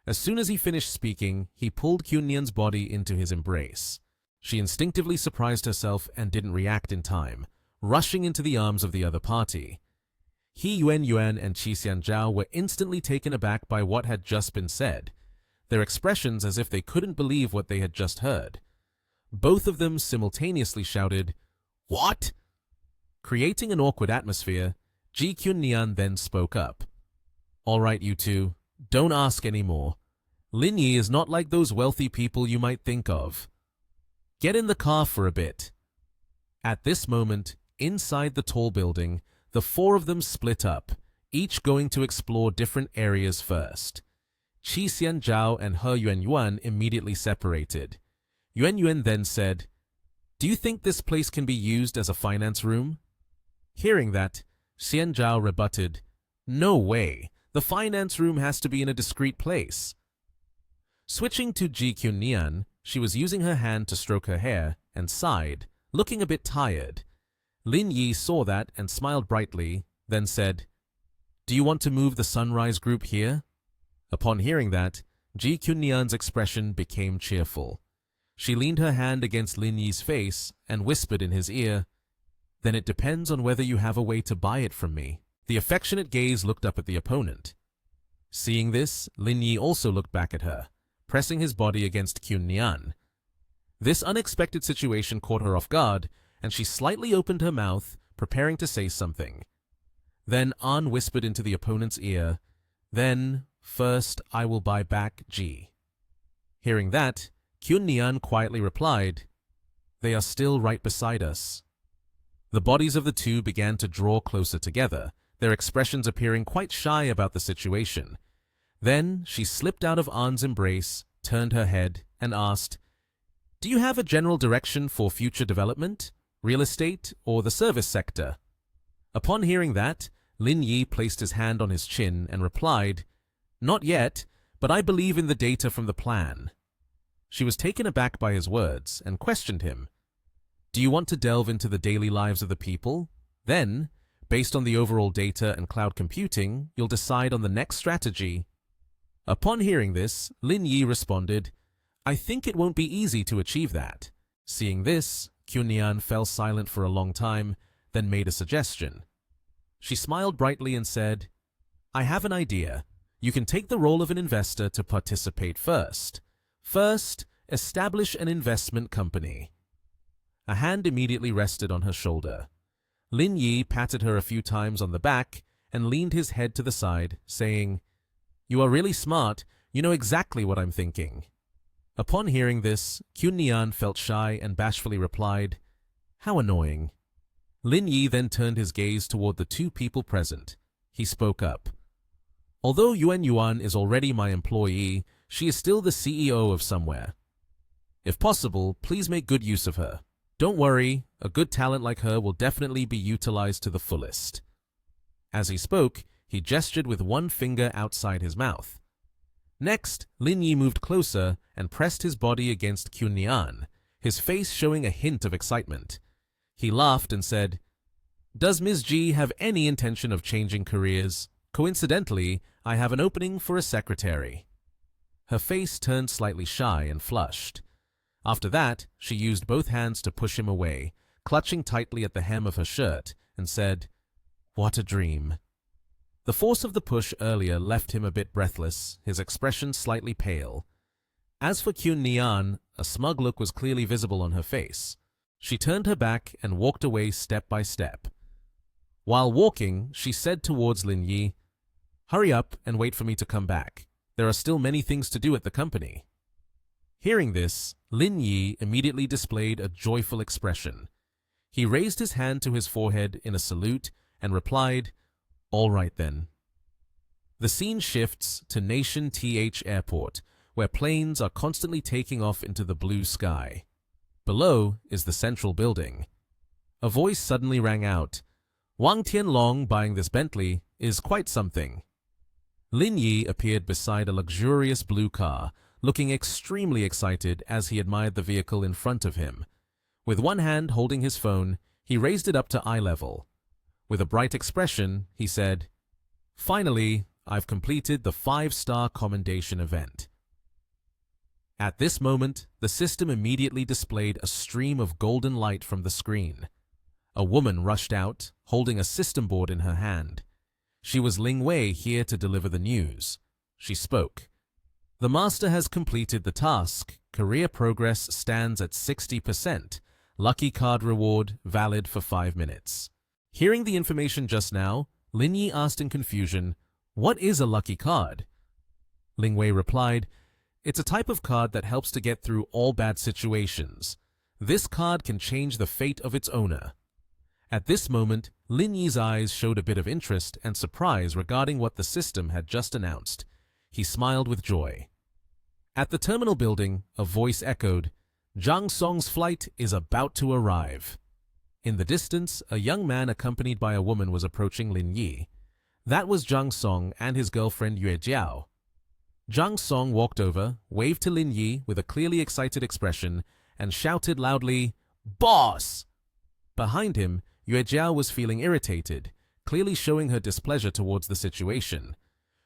As soon as he finished speaking, he pulled Qunnian's body into his embrace. She instinctively surprised herself and didn't react in time, rushing into the arms of the other party. He Yuan and Qi Xianzhao were instantly taken aback by what had just been said, their expressions as if they couldn't believe what they had just heard. Both of them simultaneously shouted, What? Creating an awkward atmosphere, Ji Qunnian then spoke up. All right, you two, don't ask any more. Lin Yi is not like those wealthy people you might think of. Get in the car for a bit. At this moment, inside the tall building, the four of them split up, each going to explore different areas first. Qi Xianzhao and He Yuan immediately separated. Yuan then said, Do you think this place can be used as a finance room? Hearing that, Xianzhao rebutted, No way, the finance room has to be in a discreet place. Switching to Ji Qunnian, she was using her hand to stroke her hair and sighed, looking a bit tired. Lin Yi saw that and smiled brightly, then said, Do you want to move the Sunrise group here? Upon hearing that, Ji Qunnian's expression became cheerful. She leaned her hand against Lin Yi's face and whispered in his ear, Then it depends on whether you have a way to buy it from me. The affectionate gaze looked up at the opponent. Seeing this, Lin Yi also looked back at her, pressing his body against Qunnian. This unexpected situation caught her off guard, and she slightly opened her mouth, preparing to say something. Then An whispered into the opponent's ear, Then, first I will buy back Ji. Hearing that, Qunnian quietly replied, They are still right beside us. The bodies of the two began to draw closer together, their expressions appearing quite shy about the situation. Then she slipped out of An's embrace, turned her head, and asked, Do you have a general direction for future development, real estate, or the service sector? Upon hearing that, Lin Yi placed his hand on his chin and replied, Not yet, but I believe in the data from the plan. She was taken aback by his words and questioned him. Do you want to delve into the daily lives of the people? Then, based on the overall data and cloud computing, you'll decide on the next strategy. Upon hearing this, Lin Yi responded, I think it won't be easy to achieve that. Seeing this, Kyunyan fell silent for a long time, then made a suggestion. She smiled brightly and said, I have an idea. You can take the role of an investor to participate first. First, establish an investment company. A hand immediately rested on her shoulder. Lin Yi patted her a few times on the back and leaned his head to the side, saying, You are really smart. You know exactly what I'm thinking. Upon hearing this, Kyunyan felt shy and bashfully replied, How annoying. Lin Yi then turned his gaze toward the two people present. He spoke up. Although Yuan Yuan is already my employee, she is still the CEO of somewhere. If possible, please make good use of her. Don't worry, a good talent like her will definitely be utilized to the fullest. As he spoke, he gestured with one finger outside his mouth. Next, Lin Yi moved closer and pressed his body against Kyunyan, his face showing a hint of excitement. He laughed and said, Does Ms. G have any intention of changing careers? Coincidentally, I have an opening for a secretary. Her face turned slightly shy and flushed. After that, she used both hands to push him away, clutching tightly at the hem of her shirt, and said, What a dream. The force of the push earlier left him a bit breathless, his expression slightly pale. As for Kyunyan, a smug look was clearly visible on her face. She turned her back and walked away step by step. While walking, she said towards Lin Yi, Hurry up and wait for me to come back. There are still many things to do at the company. Hearing this, Lin Yi immediately displayed a joyful expression. He raised his hand to his forehead in a salute and replied, All right then. The scene shifts to Nation TH Airport, where planes are constantly taking off into the blue sky. Below is the central building. A voice suddenly rang out, Wang Tianlong buying this Bentley is quite something. Lin Yi appeared beside a luxurious blue car, looking extremely excited as he admired the vehicle in front of him. With one hand holding his phone, he raised it up to eye level. With a bright expression, he said, Finally, I've completed the 5-star commendation event. At this moment, the system immediately displayed a stream of golden light from the screen. A woman rushed out, holding a system board in her hand. She was Ling Wei, here to deliver the news. She spoke. The master has completed the task. Career progress stands at 60%. Lucky card reward valid for 5 minutes. Hearing the information just now, Lin Yi asked in confusion, What is a lucky card? Ling Wei replied, It's a type of card that helps to get through all bad situations. This card can change the fate of its owner. At this moment, Lin Yi's eyes showed a bit of interest and surprise regarding what the system had just announced. He smiled with joy. At the terminal building, a voice echoed, Zhang Song's flight is about to arrive. In the distance, a young man accompanied by a woman was approaching Lin Yi. That was Zhang Song and his girlfriend Yue Jiao. Zhang Song walked over, waved to Lin Yi with a clearly excited expression, and shouted loudly, Boss! Behind him, Yue Jiao was feeling irritated, clearly showing her displeasure towards the situation.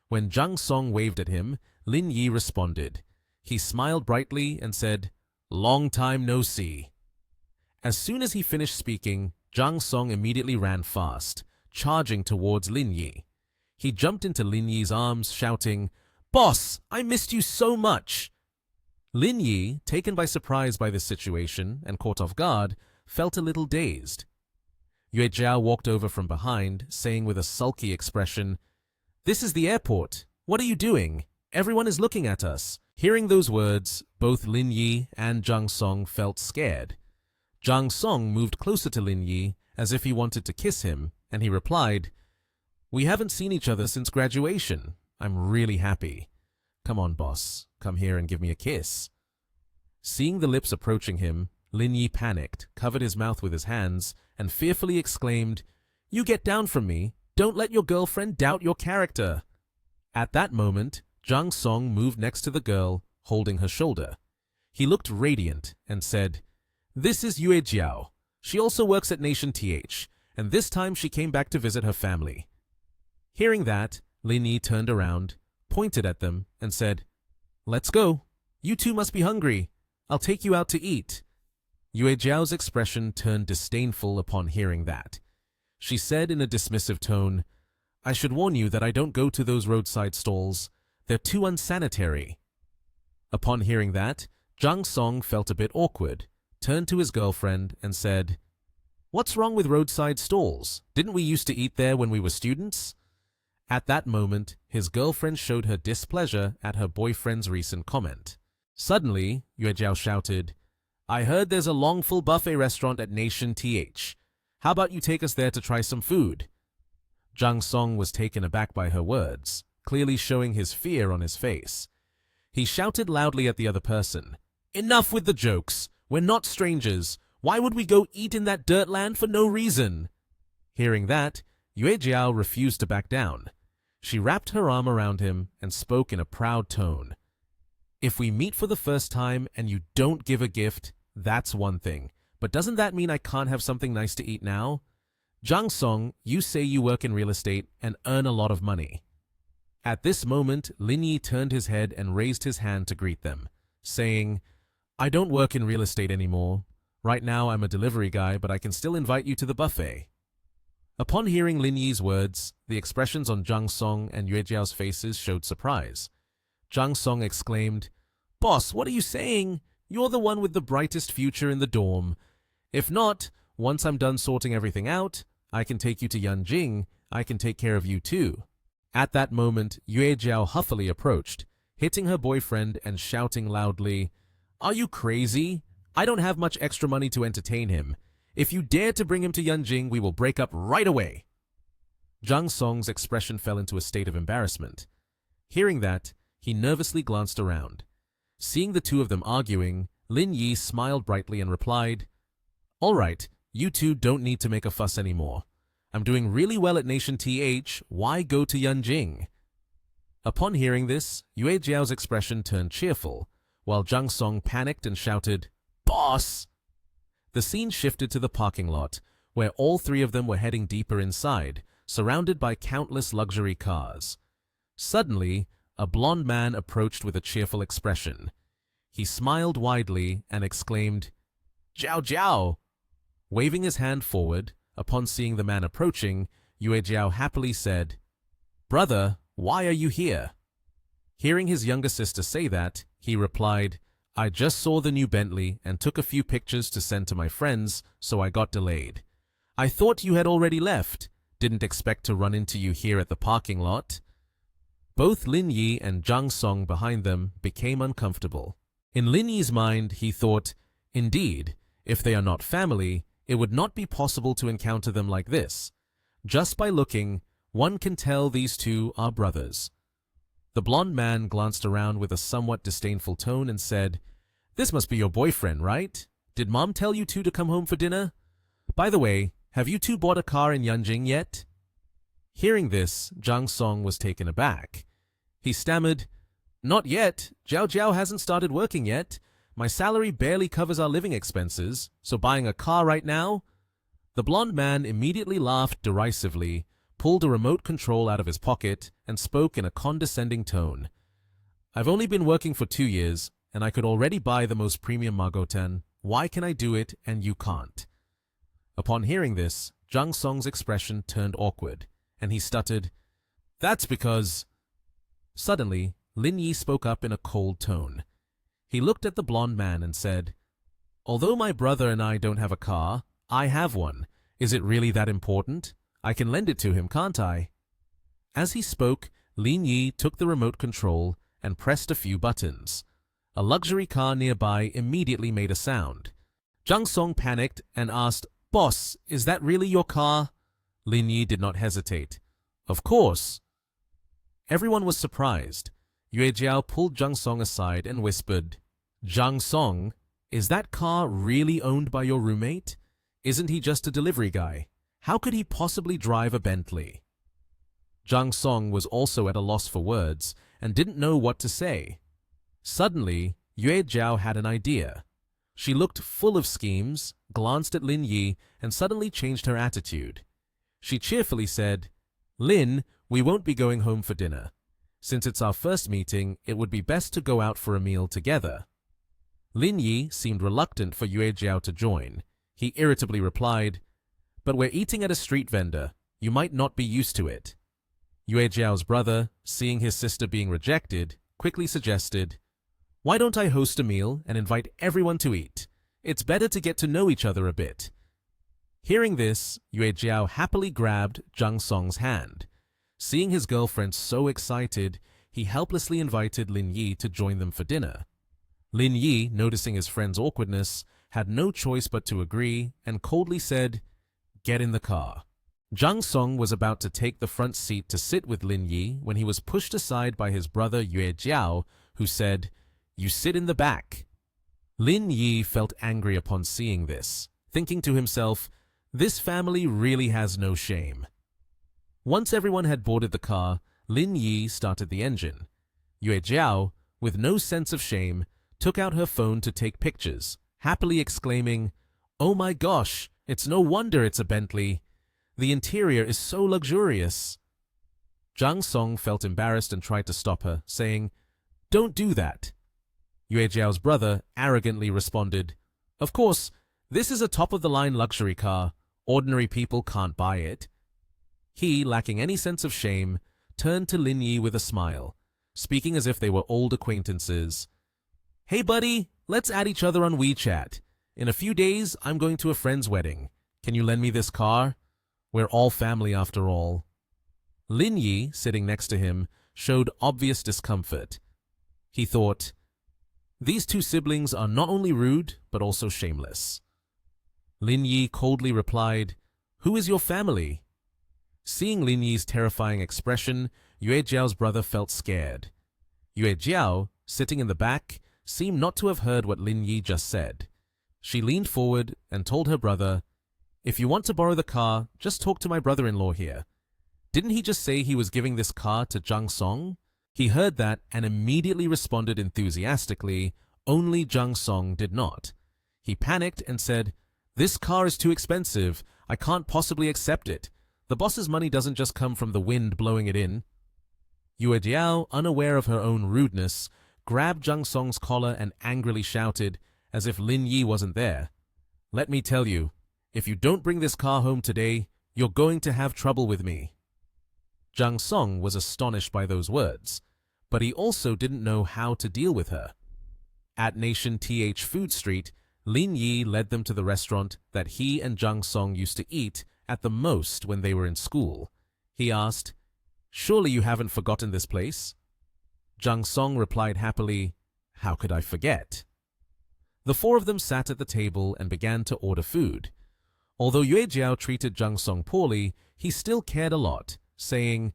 When Zhang Song waved at him, Lin Yi responded. He smiled brightly and said, Long time no see. As soon as he finished speaking, Zhang Song immediately ran fast, charging towards Lin Yi. He jumped into Lin Yi's arms, shouting, Boss, I missed you so much! Lin Yi, taken by surprise by this situation and caught off guard, felt a little dazed. Yue Jiao walked over from behind, saying with a sulky expression, This is the airport. What are you doing? Everyone is looking at us. Hearing those words, both Lin Yi and Zhang Song felt scared. Zhang Song moved closer to Lin Yi as if he wanted to kiss him, and he replied, We haven't seen each other since graduation. I'm really happy. Come on, boss. Come here and give me a kiss. Seeing the lips approaching him, Lin Yi panicked, covered his mouth with his hands, and fearfully exclaimed, You get down from me. Don't let your girlfriend doubt your character. At that moment, Zhang Song moved next to the girl, holding her shoulder. He looked radiant and said, This is Yue Jiao. She also works at Nation TH, and this time she came back to visit her family. Hearing that, Lin Yi turned around, pointed at them, and said, Let's go. You two must be hungry. I'll take you out to eat. Yue Jiao's expression turned disdainful upon hearing that. She said in a dismissive tone, I should warn you that I don't go to those roadside stalls. They're too unsanitary. Upon hearing that, Zhang Song felt a bit awkward, turned to his girlfriend and said, What's wrong with roadside stalls? Didn't we used to eat there when we were students? At that moment, his girlfriend showed her displeasure at her boyfriend's recent comment. Suddenly, Yue Jiao shouted, I heard there's a long-full buffet restaurant at Nation TH. How about you take us there to try some food? Zhang Song was taken aback by her words, clearly showing his fear on his face. He shouted loudly at the other person, Enough with the jokes! We're not strangers! Why would we go eat in that dirt land for no reason? Hearing that, Yue Jiao refused to back down. She wrapped her arm around him and spoke in a proud tone. If we meet for the first time and you don't give a gift, that's one thing. But doesn't that mean I can't have something nice to eat now? Zhang Song, you say you work in real estate and earn a lot of money. At this moment, Lin Yi turned his head and raised his hand to greet them, saying, I don't work in real estate anymore. Right now I'm a delivery guy, but I can still invite you to the buffet. Upon hearing Lin Yi's words, the expressions on Zhang Song and Yue Jiao's faces showed surprise. Zhang Song exclaimed, Boss, what are you saying? You're the one with the brightest future in the dorm. If not, once I'm done sorting everything out, I can take you to Yanjing. I can take care of you too. At that moment, Yue Jiao huffily approached, hitting her boyfriend and shouting loudly, Are you crazy? I don't have much extra money to entertain him. If you dare to bring him to Yanjing, we will break up right away. Zhang Song's expression fell into a state of embarrassment. Hearing that, he nervously glanced around. Seeing the two of them arguing, Lin Yi smiled brightly and replied, All right, you two don't need to make a fuss anymore. I'm doing really well at Nation TH, why go to Yanjing? Upon hearing this, Yue Jiao's expression turned cheerful, while Zhang Song panicked and shouted, Boss! The scene shifted to the parking lot, where all three of them were heading deeper inside, surrounded by countless luxury cars. Suddenly, a blond man approached with a cheerful expression. He smiled widely and exclaimed, Jiao Jiao! Waving his hand forward, upon seeing the man approaching, Yue Jiao happily said, Brother, why are you here? Hearing his younger sister say that, he replied, I just saw the new Bentley and took a few pictures to send to my friends, so I got delayed. I thought you had already left. Didn't expect to run into you here at the parking lot. Both Lin Yi and Zhang Song behind them became uncomfortable. In Lin Yi's mind, he thought, indeed, if they are not family, it would not be possible to encounter them like this. Just by looking, one can tell these two are brothers. The blond man glanced around with a somewhat disdainful tone and said, This must be your boyfriend, right? Did Mom tell you two to come home for dinner? By the way, have you two bought a car in Yanjing yet? Hearing this, Zhang Song was taken aback. He stammered, Not yet. Jiao Jiao hasn't started working yet. My salary barely covers our living expenses, so buying a car right now? The blond man immediately laughed derisively, pulled a remote control out of his pocket, and spoke in a condescending tone. I've only been working for 2 years, and I could already buy the most premium Magotan. Why can I do it and you can't? Upon hearing this, Zhang Song's expression turned awkward, and he stuttered, That's because... Suddenly, Lin Yi spoke up in a cold tone. He looked at the blond man and said, Although my brother and I don't have a car, I have one. Is it really that important? I can lend it to him, can't I? As he spoke, Lin Yi took the remote control and pressed a few buttons. A luxury car nearby immediately made a sound. Zhang Song panicked and asked, Boss, is that really your car? Lin Yi did not hesitate. Of course. Everyone was surprised. Yue Jiao pulled Zhang Song aside and whispered, Zhang Song, is that car really owned by your roommate? Isn't he just a delivery guy? How could he possibly drive a Bentley? Zhang Song was also at a loss for words and didn't know what to say. Suddenly, Yue Jiao had an idea. She looked full of schemes, glanced at Lin Yi, and suddenly changed her attitude. She cheerfully said, Lin, we won't be going home for dinner. Since it's our first meeting, it would be best to go out for a meal together. Lin Yi seemed reluctant for Yue Jiao to join. He irritably replied, "But we're eating at a street vendor. You might not be used to it." Yue Jiao's brother, seeing his sister being rejected, quickly suggested, "Why don't I host a meal and invite everyone to eat? It's better to get to know each other a bit." Hearing this, Yue Jiao happily grabbed Zhang Song's hand. Seeing his girlfriend so excited, he helplessly invited Lin Yi to join them for dinner. Lin Yi, noticing his friend's awkwardness, had no choice but to agree and coldly said, "Get in the car." Zhang Song was about to take the front seat to sit with Lin Yi when he was pushed aside by his brother Yue Jiao, who said, "You sit in the back." Lin Yi felt angry upon seeing this, thinking to himself, "This family really has no shame." Once everyone had boarded the car, Lin Yi started the engine. Yue Jiao, with no sense of shame, took out her phone to take pictures, happily exclaiming, "Oh my gosh, it's no wonder it's a Bentley. The interior is so luxurious." Zhang Song felt embarrassed and tried to stop her, saying, "Don't do that." Yue Jiao's brother arrogantly responded, "Of course, this is a top-of-the-line luxury car. Ordinary people can't buy it." He, lacking any sense of shame, turned to Lin Yi with a smile, speaking as if they were old acquaintances. "Hey buddy, let's add each other on WeChat. In a few days, I'm going to a friend's wedding. Can you lend me this car? We're all family after all." Lin Yi, sitting next to him, showed obvious discomfort. He thought, "These two siblings are not only rude, but also shameless." Lin Yi coldly replied, "Who is your family?" Seeing Lin Yi's terrifying expression, Yue Jiao's brother felt scared. Yue Jiao, sitting in the back, seemed not to have heard what Lin Yi just said. She leaned forward and told her brother, "If you want to borrow the car, just talk to my brother-in-law here. Didn't he just say he was giving this car to Zhang Song?" He heard that and immediately responded enthusiastically, only Zhang Song did not. He panicked and said, "This car is too expensive. I can't possibly accept it. The boss's money doesn't just come from the wind blowing it in." Yue Jiao, unaware of her own rudeness, grabbed Zhang Song's collar and angrily shouted, as if Lin Yi wasn't there, "Let me tell you, if you don't bring this car home today, you're going to have trouble with me." Zhang Song was astonished by those words, but he also didn't know how to deal with her. At Nation TH Food Street, Lin Yi led them to the restaurant that he and Zhang Song used to eat at the most when they were in school. He asked, "Surely you haven't forgotten this place?" Zhang Song replied happily, "How could I forget?" The four of them sat at the table and began to order food. Although Yue Jiao treated Zhang Song poorly, he still cared a lot, saying,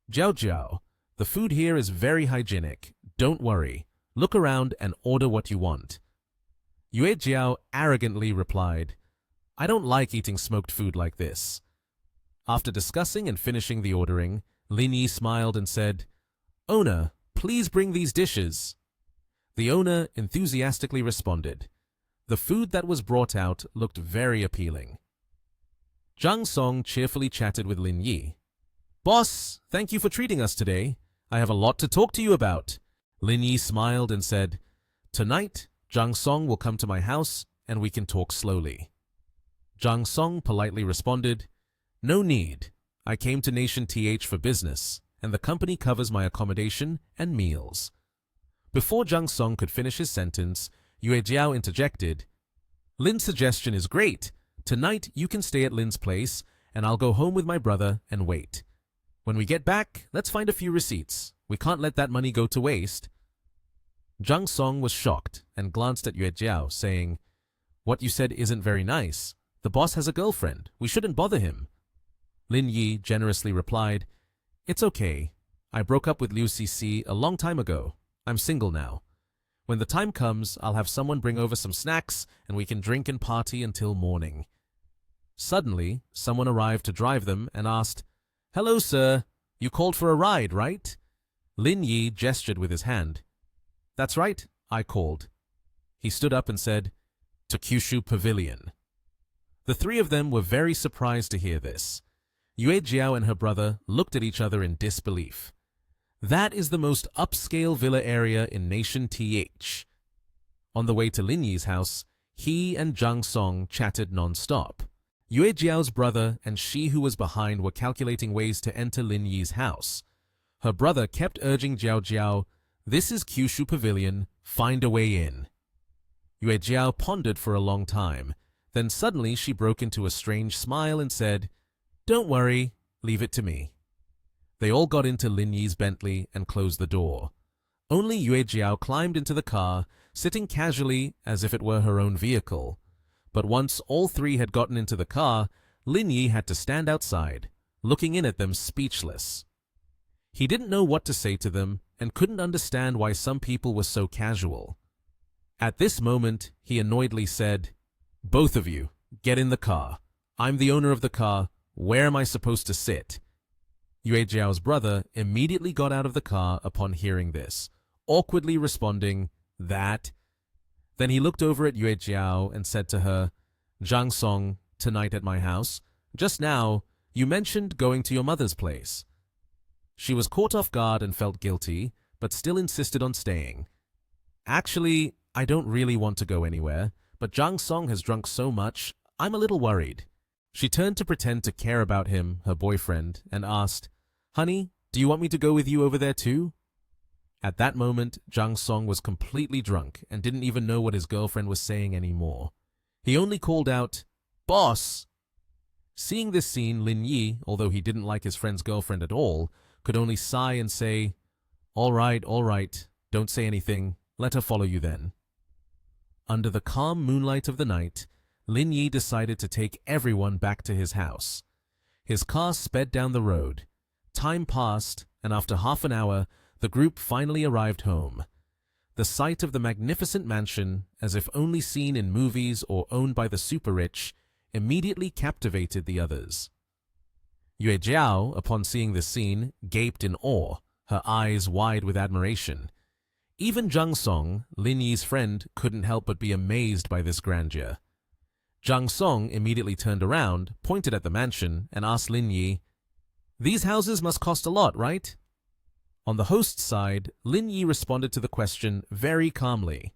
"Jiao Jiao, the food here is very hygienic. Don't worry. Look around and order what you want." Yue Jiao arrogantly replied, "I don't like eating smoked food like this." After discussing and finishing the ordering, Lin Yi smiled and said, "Owner, please bring these dishes." The owner enthusiastically responded. The food that was brought out looked very appealing. Zhang Song cheerfully chatted with Lin Yi. "Boss, thank you for treating us today. I have a lot to talk to you about." Lin Yi smiled and said, "Tonight, Zhang Song will come to my house and we can talk slowly." Zhang Song politely responded, "No need. I came to Nation TH for business, and the company covers my accommodation and meals." Before Zhang Song could finish his sentence, Yue Jiao interjected, "Lin's suggestion is great. Tonight you can stay at Lin's place, and I'll go home with my brother and wait. When we get back, let's find a few receipts. We can't let that money go to waste." Zhang Song was shocked and glanced at Yue Jiao, saying, "What you said isn't very nice. The boss has a girlfriend. We shouldn't bother him." Lin Yi generously replied, "It's okay. I broke up with Liu Cc a long time ago. I'm single now. When the time comes, I'll have someone bring over some snacks and we can drink and party until morning." Suddenly, someone arrived to drive them and asked, "Hello, sir. You called for a ride, right?" Lin Yi gestured with his hand. "That's right, I called." He stood up and said, "To Kyushu Pavilion." The three of them were very surprised to hear this. Yue Jiao and her brother looked at each other in disbelief. That is the most upscale villa area in Nation TH. On the way to Lin Yi's house, he and Zhang Song chatted non-stop. Yue Jiao's brother and she who was behind were calculating ways to enter Lin Yi's house. Her brother kept urging Jiao Jiao, "This is Kyushu Pavilion, find a way in." Yue Jiao pondered for a long time. Then suddenly she broke into a strange smile and said, "Don't worry, leave it to me." They all got into Lin Yi's Bentley and closed the door. Only Yue Jiao climbed into the car, sitting casually as if it were her own vehicle. But once all three had gotten into the car, Lin Yi had to stand outside, looking in at them speechless. He didn't know what to say to them and couldn't understand why some people were so casual. At this moment, he annoyedly said, "Both of you, get in the car. I'm the owner of the car. Where am I supposed to sit?" Yue Jiao's brother immediately got out of the car upon hearing this, awkwardly responding, "That." Then he looked over at Yue Jiao and said to her, "Zhang Song, tonight at my house. Just now, you mentioned going to your mother's place." She was caught off guard and felt guilty, but still insisted on staying. "Actually, I don't really want to go anywhere, but Zhang Song has drunk so much, I'm a little worried." She turned to pretend to care about him, her boyfriend, and asked, "Honey, do you want me to go with you over there too?" At that moment, Zhang Song was completely drunk and didn't even know what his girlfriend was saying anymore. He only called out, "Boss!" Seeing this scene, Lin Yi, although he didn't like his friend's girlfriend at all, could only sigh and say, all right, don't say anything, let her follow you then." Under the calm moonlight of the night, Lin Yi decided to take everyone back to his house. His car sped down the road. Time passed, and after half an hour, the group finally arrived home. The sight of the magnificent mansion, as if only seen in movies or owned by the super-rich, immediately captivated the others. Yue Jiao, upon seeing this scene, gaped in awe, her eyes wide with admiration. Even Zhang Song, Lin Yi's friend, couldn't help but be amazed by this grandeur. Zhang Song immediately turned around, pointed at the mansion, and asked Lin Yi, "These houses must cost a lot, right?" On the host's side, Lin Yi responded to the question very calmly.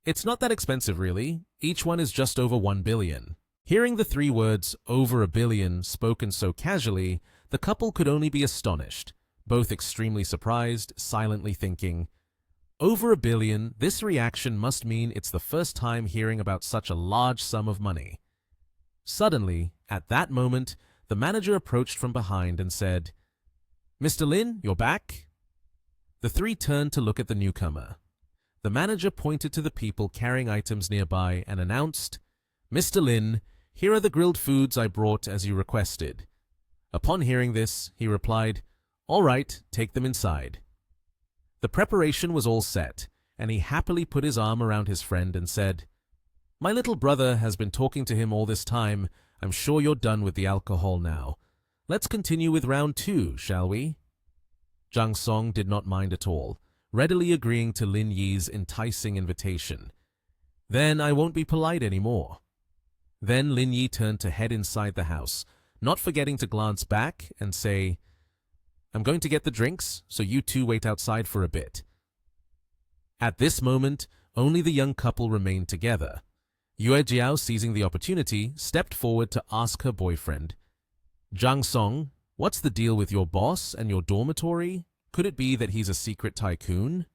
"It's not that expensive, really. Each one is just over 1 billion. Hearing the three words, "over a billion," spoken so casually, the couple could only be astonished, both extremely surprised, silently thinking, "Over a billion, this reaction must mean it's the first time hearing about such a large sum of money." Suddenly, at that moment, the manager approached from behind and said, "Mr. Lin, you're back?" The three turned to look at the newcomer. The manager pointed to the people carrying items nearby and announced, "Mr. Lin, here are the grilled foods I brought as you requested." Upon hearing this, he replied, "All right, take them inside." The preparation was all set, and he happily put his arm around his friend and said, "My little brother has been talking to him all this time. I'm sure you're done with the alcohol now. Let's continue with round 2, shall we?" Zhang Song did not mind at all, readily agreeing to Lin Yi's enticing invitation. "Then I won't be polite anymore." Then Lin Yi turned to head inside the house, not forgetting to glance back and say, "I'm going to get the drinks, so you two wait outside for a bit." At this moment, only the young couple remained together. Yue Jiao, seizing the opportunity, stepped forward to ask her boyfriend, "Zhang Song, what's the deal with your boss and your dormitory? Could it be that he's a secret tycoon?"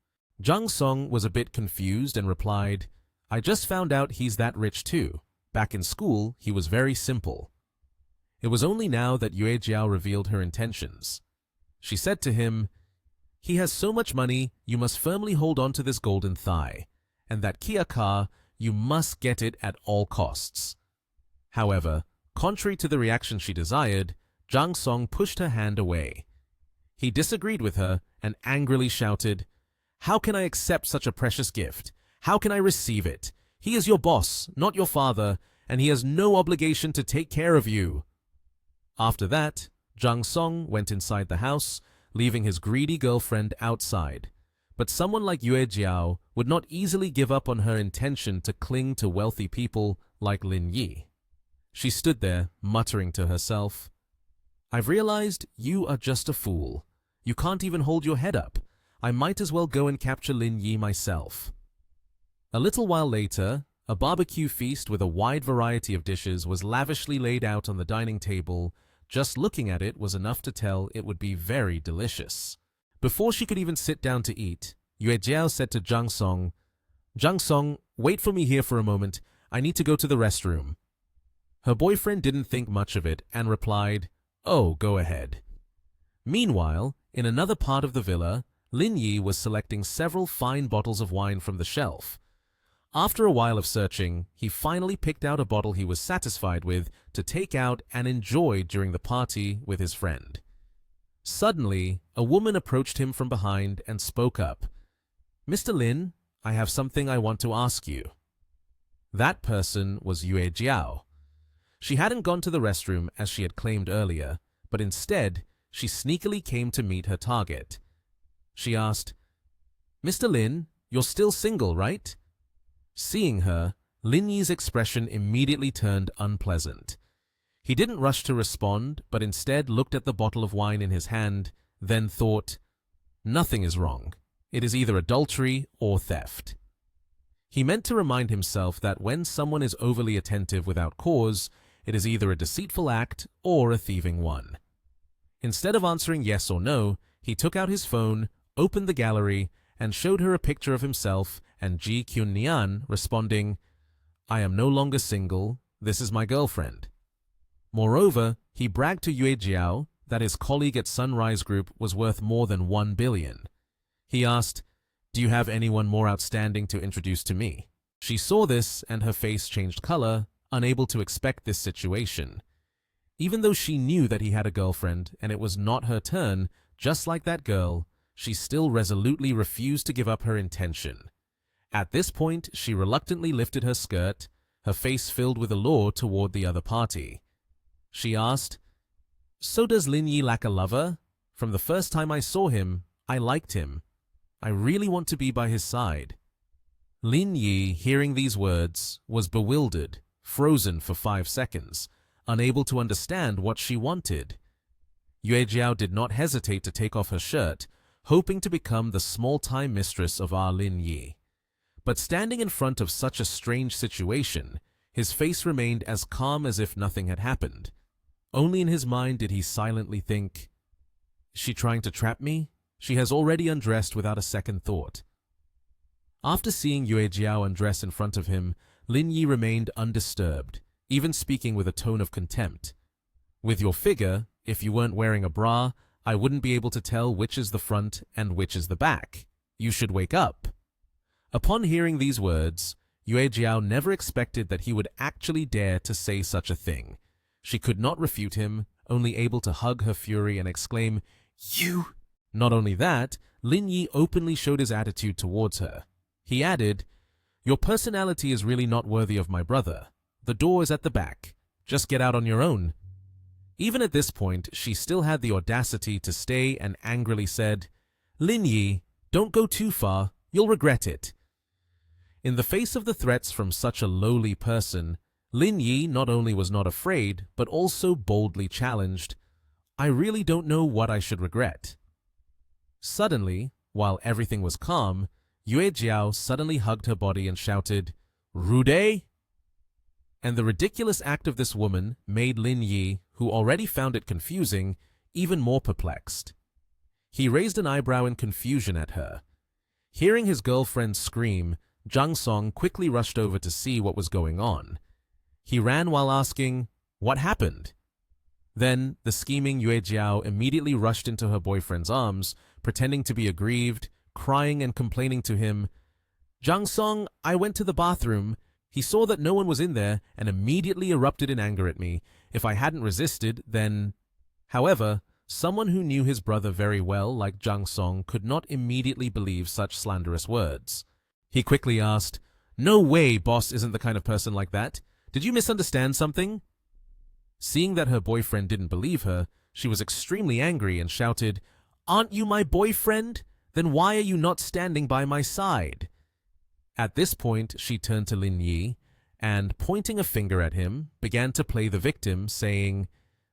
Zhang Song was a bit confused and replied, "I just found out he's that rich too. Back in school, he was very simple." It was only now that Yue Jiao revealed her intentions. She said to him, "He has so much money, you must firmly hold on to this golden thigh, and that Kia car, you must get it at all costs." However, contrary to the reaction she desired, Zhang Song pushed her hand away. He disagreed with her and angrily shouted, "How can I accept such a precious gift? How can I receive it? He is your boss, not your father, and he has no obligation to take care of you." After that, Zhang Song went inside the house, leaving his greedy girlfriend outside. But someone like Yue Jiao would not easily give up on her intention to cling to wealthy people like Lin Yi. She stood there, muttering to herself, "I've realized you are just a fool. You can't even hold your head up. I might as well go and capture Lin Yi myself." A little while later, a barbecue feast with a wide variety of dishes was lavishly laid out on the dining table. Just looking at it was enough to tell it would be very delicious. Before she could even sit down to eat, Yue Jiao said to Zhang Song, "Zhang Song, wait for me here for a moment. I need to go to the restroom." Her boyfriend didn't think much of it and replied, "Oh, go ahead." Meanwhile, in another part of the villa, Lin Yi was selecting several fine bottles of wine from the shelf. After a while of searching, he finally picked out a bottle he was satisfied with to take out and enjoy during the party with his friend. Suddenly, a woman approached him from behind and spoke up. "Mr. Lin, I have something I want to ask you." That person was Yue Jiao. She hadn't gone to the restroom as she had claimed earlier, but instead, she sneakily came to meet her target. She asked, "Mr. Lin, you're still single, right?" Seeing her, Lin Yi's expression immediately turned unpleasant. He didn't rush to respond, but instead looked at the bottle of wine in his hand, then thought, "Nothing is wrong. It is either adultery or theft." He meant to remind himself that when someone is overly attentive without cause, it is either a deceitful act or a thieving one. Instead of answering yes or no, he took out his phone, opened the gallery, and showed her a picture of himself and Ji Kyun-nian responding, "I am no longer single, this is my girlfriend." Moreover, he bragged to Yue Jiao that his colleague at Sunrise Group was worth more than 1 billion. He asked, "Do you have anyone more outstanding to introduce to me?" She saw this and her face changed color, unable to expect this situation. Even though she knew that he had a girlfriend and it was not her turn, just like that girl, she still resolutely refused to give up her intention. At this point, she reluctantly lifted her skirt, her face filled with allure toward the other party. She asked, "So does Lin Yi lack a lover? From the first time I saw him, I liked him. I really want to be by his side." Lin Yi, hearing these words, was bewildered, frozen for 5 seconds, unable to understand what she wanted. Yue Jiao did not hesitate to take off her shirt, hoping to become the small-time mistress of our Lin Yi. But standing in front of such a strange situation, his face remained as calm as if nothing had happened. Only in his mind did he silently think, "Is she trying to trap me? She has already undressed without a second thought." After seeing Yue Jiao undress in front of him, Lin Yi remained undisturbed, even speaking with a tone of contempt. "With your figure, if you weren't wearing a bra, I wouldn't be able to tell which is the front and which is the back. You should wake up." Upon hearing these words, Yue Jiao never expected that he would actually dare to say such a thing. She could not refute him, only able to hug her fury and exclaim, "You!" Not only that, Lin Yi openly showed his attitude towards her. He added, "Your personality is really not worthy of my brother. The door is at the back. Just get out on your own." Even at this point, she still had the audacity to stay and angrily said, "Lin Yi, don't go too far. You'll regret it." In the face of the threats from such a lowly person, Lin Yi not only was not afraid, but also boldly challenged, "I really don't know what I should regret." Suddenly, while everything was calm, Yue Jiao suddenly hugged her body and shouted, "Rude!" And the ridiculous act of this woman made Lin Yi, who already found it confusing, even more perplexed. He raised an eyebrow in confusion at her. Hearing his girlfriend scream, Zhang Song quickly rushed over to see what was going on. He ran while asking, "What happened?" Then, the scheming Yue Jiao immediately rushed into her boyfriend's arms, pretending to be aggrieved, crying and complaining to him, "Zhang Song, I went to the bathroom. He saw that no one was in there and immediately erupted in anger at me. If I hadn't resisted, then—" However, someone who knew his brother very well, like Zhang Song, could not immediately believe such slanderous words. He quickly asked, "No way, boss isn't the kind of person like that. Did you misunderstand something?" Seeing that her boyfriend didn't believe her, she was extremely angry and shouted, "Aren't you my boyfriend? Then why are you not standing by my side?" At this point, she turned to Lin Yi and, pointing a finger at him, began to play the victim, saying,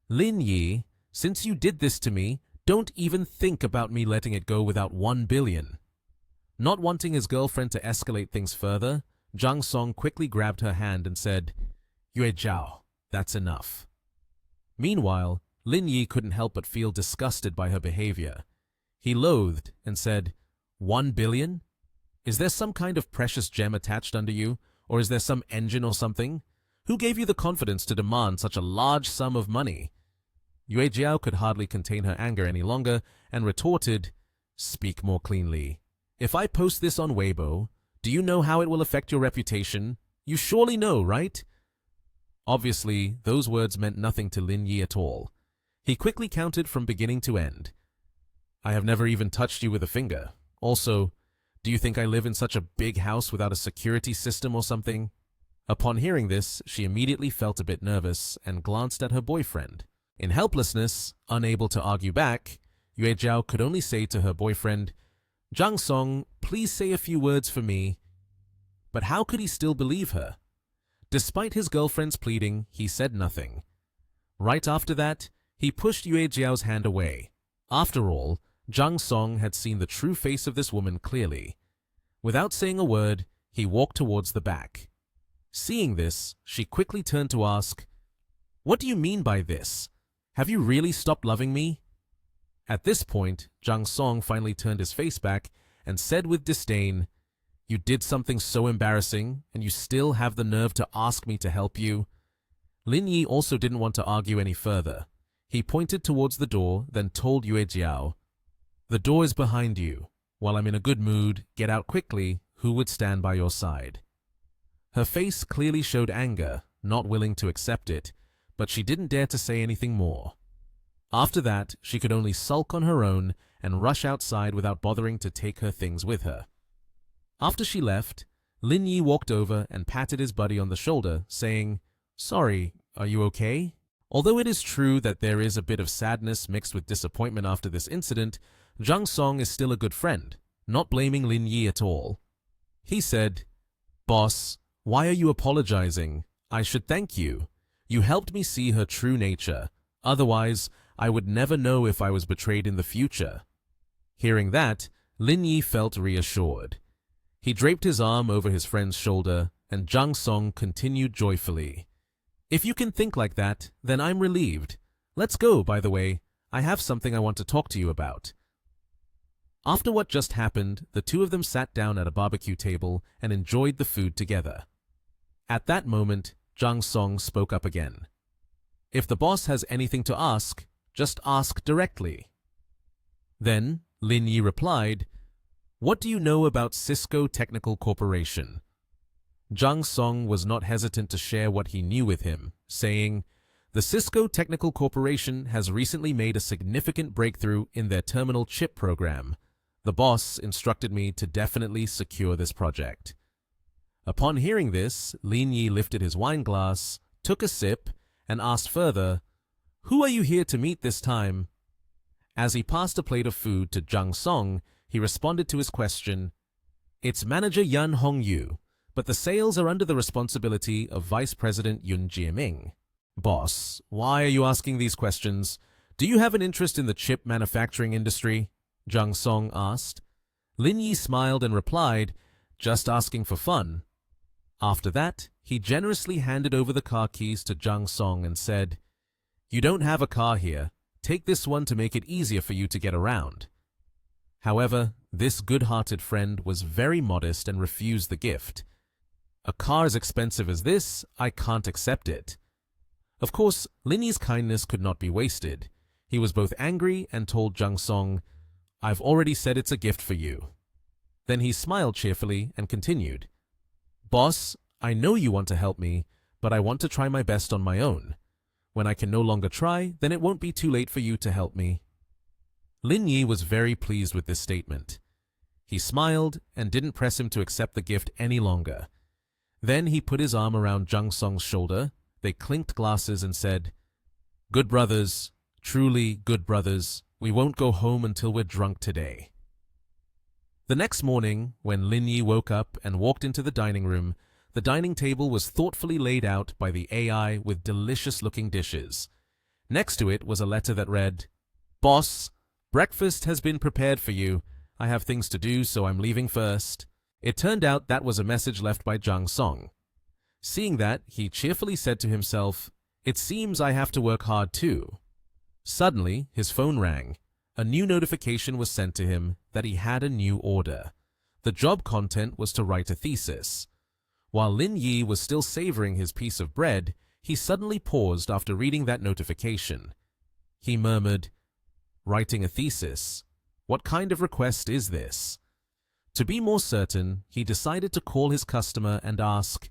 "Lin Yi, since you did this to me, Don't even think about me letting it go without 1 billion. Not wanting his girlfriend to escalate things further, Jang Song quickly grabbed her hand and said, Yue Zhao, that's enough. Meanwhile, Lin Yi couldn't help but feel disgusted by her behavior. He loathed and said, 1 billion? Is there some kind of precious gem attached under you, or is there some engine or something? Who gave you the confidence to demand such a large sum of money? Yue Jiao could hardly contain her anger any longer and retorted, Speak more cleanly. If I post this on Weibo, do you know how it will affect your reputation? You surely know, right? Obviously, those words meant nothing to Lin Yi at all. He quickly counted from beginning to end. I have never even touched you with a finger. Also, do you think I live in such a big house without a security system or something? Upon hearing this, she immediately felt a bit nervous and glanced at her boyfriend. In helplessness, unable to argue back, Yue Jiao could only say to her boyfriend, Jang Song, please say a few words for me. But how could he still believe her? Despite his girlfriend's pleading, he said nothing. Right after that, he pushed Yue Jiao's hand away. After all, Jang Song had seen the true face of this woman clearly. Without saying a word, he walked towards the back. Seeing this, she quickly turned to ask, What do you mean by this? Have you really stopped loving me? At this point, Jang Song finally turned his face back and said with disdain, You did something so embarrassing, and you still have the nerve to ask me to help you? Lin Yi also didn't want to argue any further. He pointed towards the door, then told Yue Jiao, The door is behind you. While I'm in a good mood, get out quickly. Who would stand by your side? Her face clearly showed anger, not willing to accept it, but she didn't dare to say anything more. After that, she could only sulk on her own and rush outside without bothering to take her things with her. After she left, Lin Yi walked over and patted his buddy on the shoulder, saying, Sorry, are you okay? Although it is true that there is a bit of sadness mixed with disappointment after this incident, Jang Song is still a good friend, not blaming Lin Yi at all. He said, Boss, why are you apologizing? I should thank you. You helped me see her true nature. Otherwise, I would never know if I was betrayed in the future. Hearing that, Lin Yi felt reassured. He draped his arm over his friend's shoulder, and Jang Song continued joyfully. If you can think like that, then I'm relieved. Let's go, by the way. I have something I want to talk to you about. After what just happened, the two of them sat down at a barbecue table and enjoyed the food together. At that moment, Jang Song spoke up again. If the boss has anything to ask, just ask directly. Then, Lin Yi replied, What do you know about Cisco Technical Corporation? Jang Song was not hesitant to share what he knew with him, saying, The Cisco Technical Corporation has recently made a significant breakthrough in their terminal chip program. The boss instructed me to definitely secure this project. Upon hearing this, Lin Yi lifted his wine glass, took a sip, and asked further, Who are you here to meet this time? As he passed a plate of food to Jang Song, he responded to his question, It's manager Yan Hongyu, but the sales are under the responsibility of Vice President Yun Jieming. Boss, why are you asking these questions? Do you have an interest in the chip manufacturing industry? Jang Song asked. Lin Yi smiled and replied, Just asking for fun. After that, he generously handed over the car keys to Jang Song and said, You don't have a car here. Take this one to make it easier for you to get around. However, this good-hearted friend was very modest and refused the gift. A car as expensive as this, I can't accept it. Of course, Lin Yi's kindness could not be wasted. He was both angry and told Jang Song, I've already said it's a gift for you. Then he smiled cheerfully and continued, Boss, I know you want to help me, but I want to try my best on my own. When I can no longer try, then it won't be too late for you to help me. Lin Yi was very pleased with this statement. He smiled and didn't press him to accept the gift any longer. Then he put his arm around Jang Song's shoulder, they clinked glasses and said, Good brothers, truly good brothers, we won't go home until we're drunk today. The next morning, when Lin Yi woke up and walked into the dining room, the dining table was thoughtfully laid out by the AI with delicious-looking dishes. Next to it was a letter that read, Boss, Breakfast has been prepared for you. I have things to do, so I'm leaving first. It turned out that was a message left by Jang Song. Seeing that, he cheerfully said to himself, "It seems I have to work hard too." Suddenly, his phone rang. A new notification was sent to him that he had a new order. The job content was to write a thesis. While Lin Yi was still savoring his piece of bread, he suddenly paused after reading that notification. He murmured, "Writing a thesis? What kind of request is this?" To be more certain, he decided to call his customer and ask,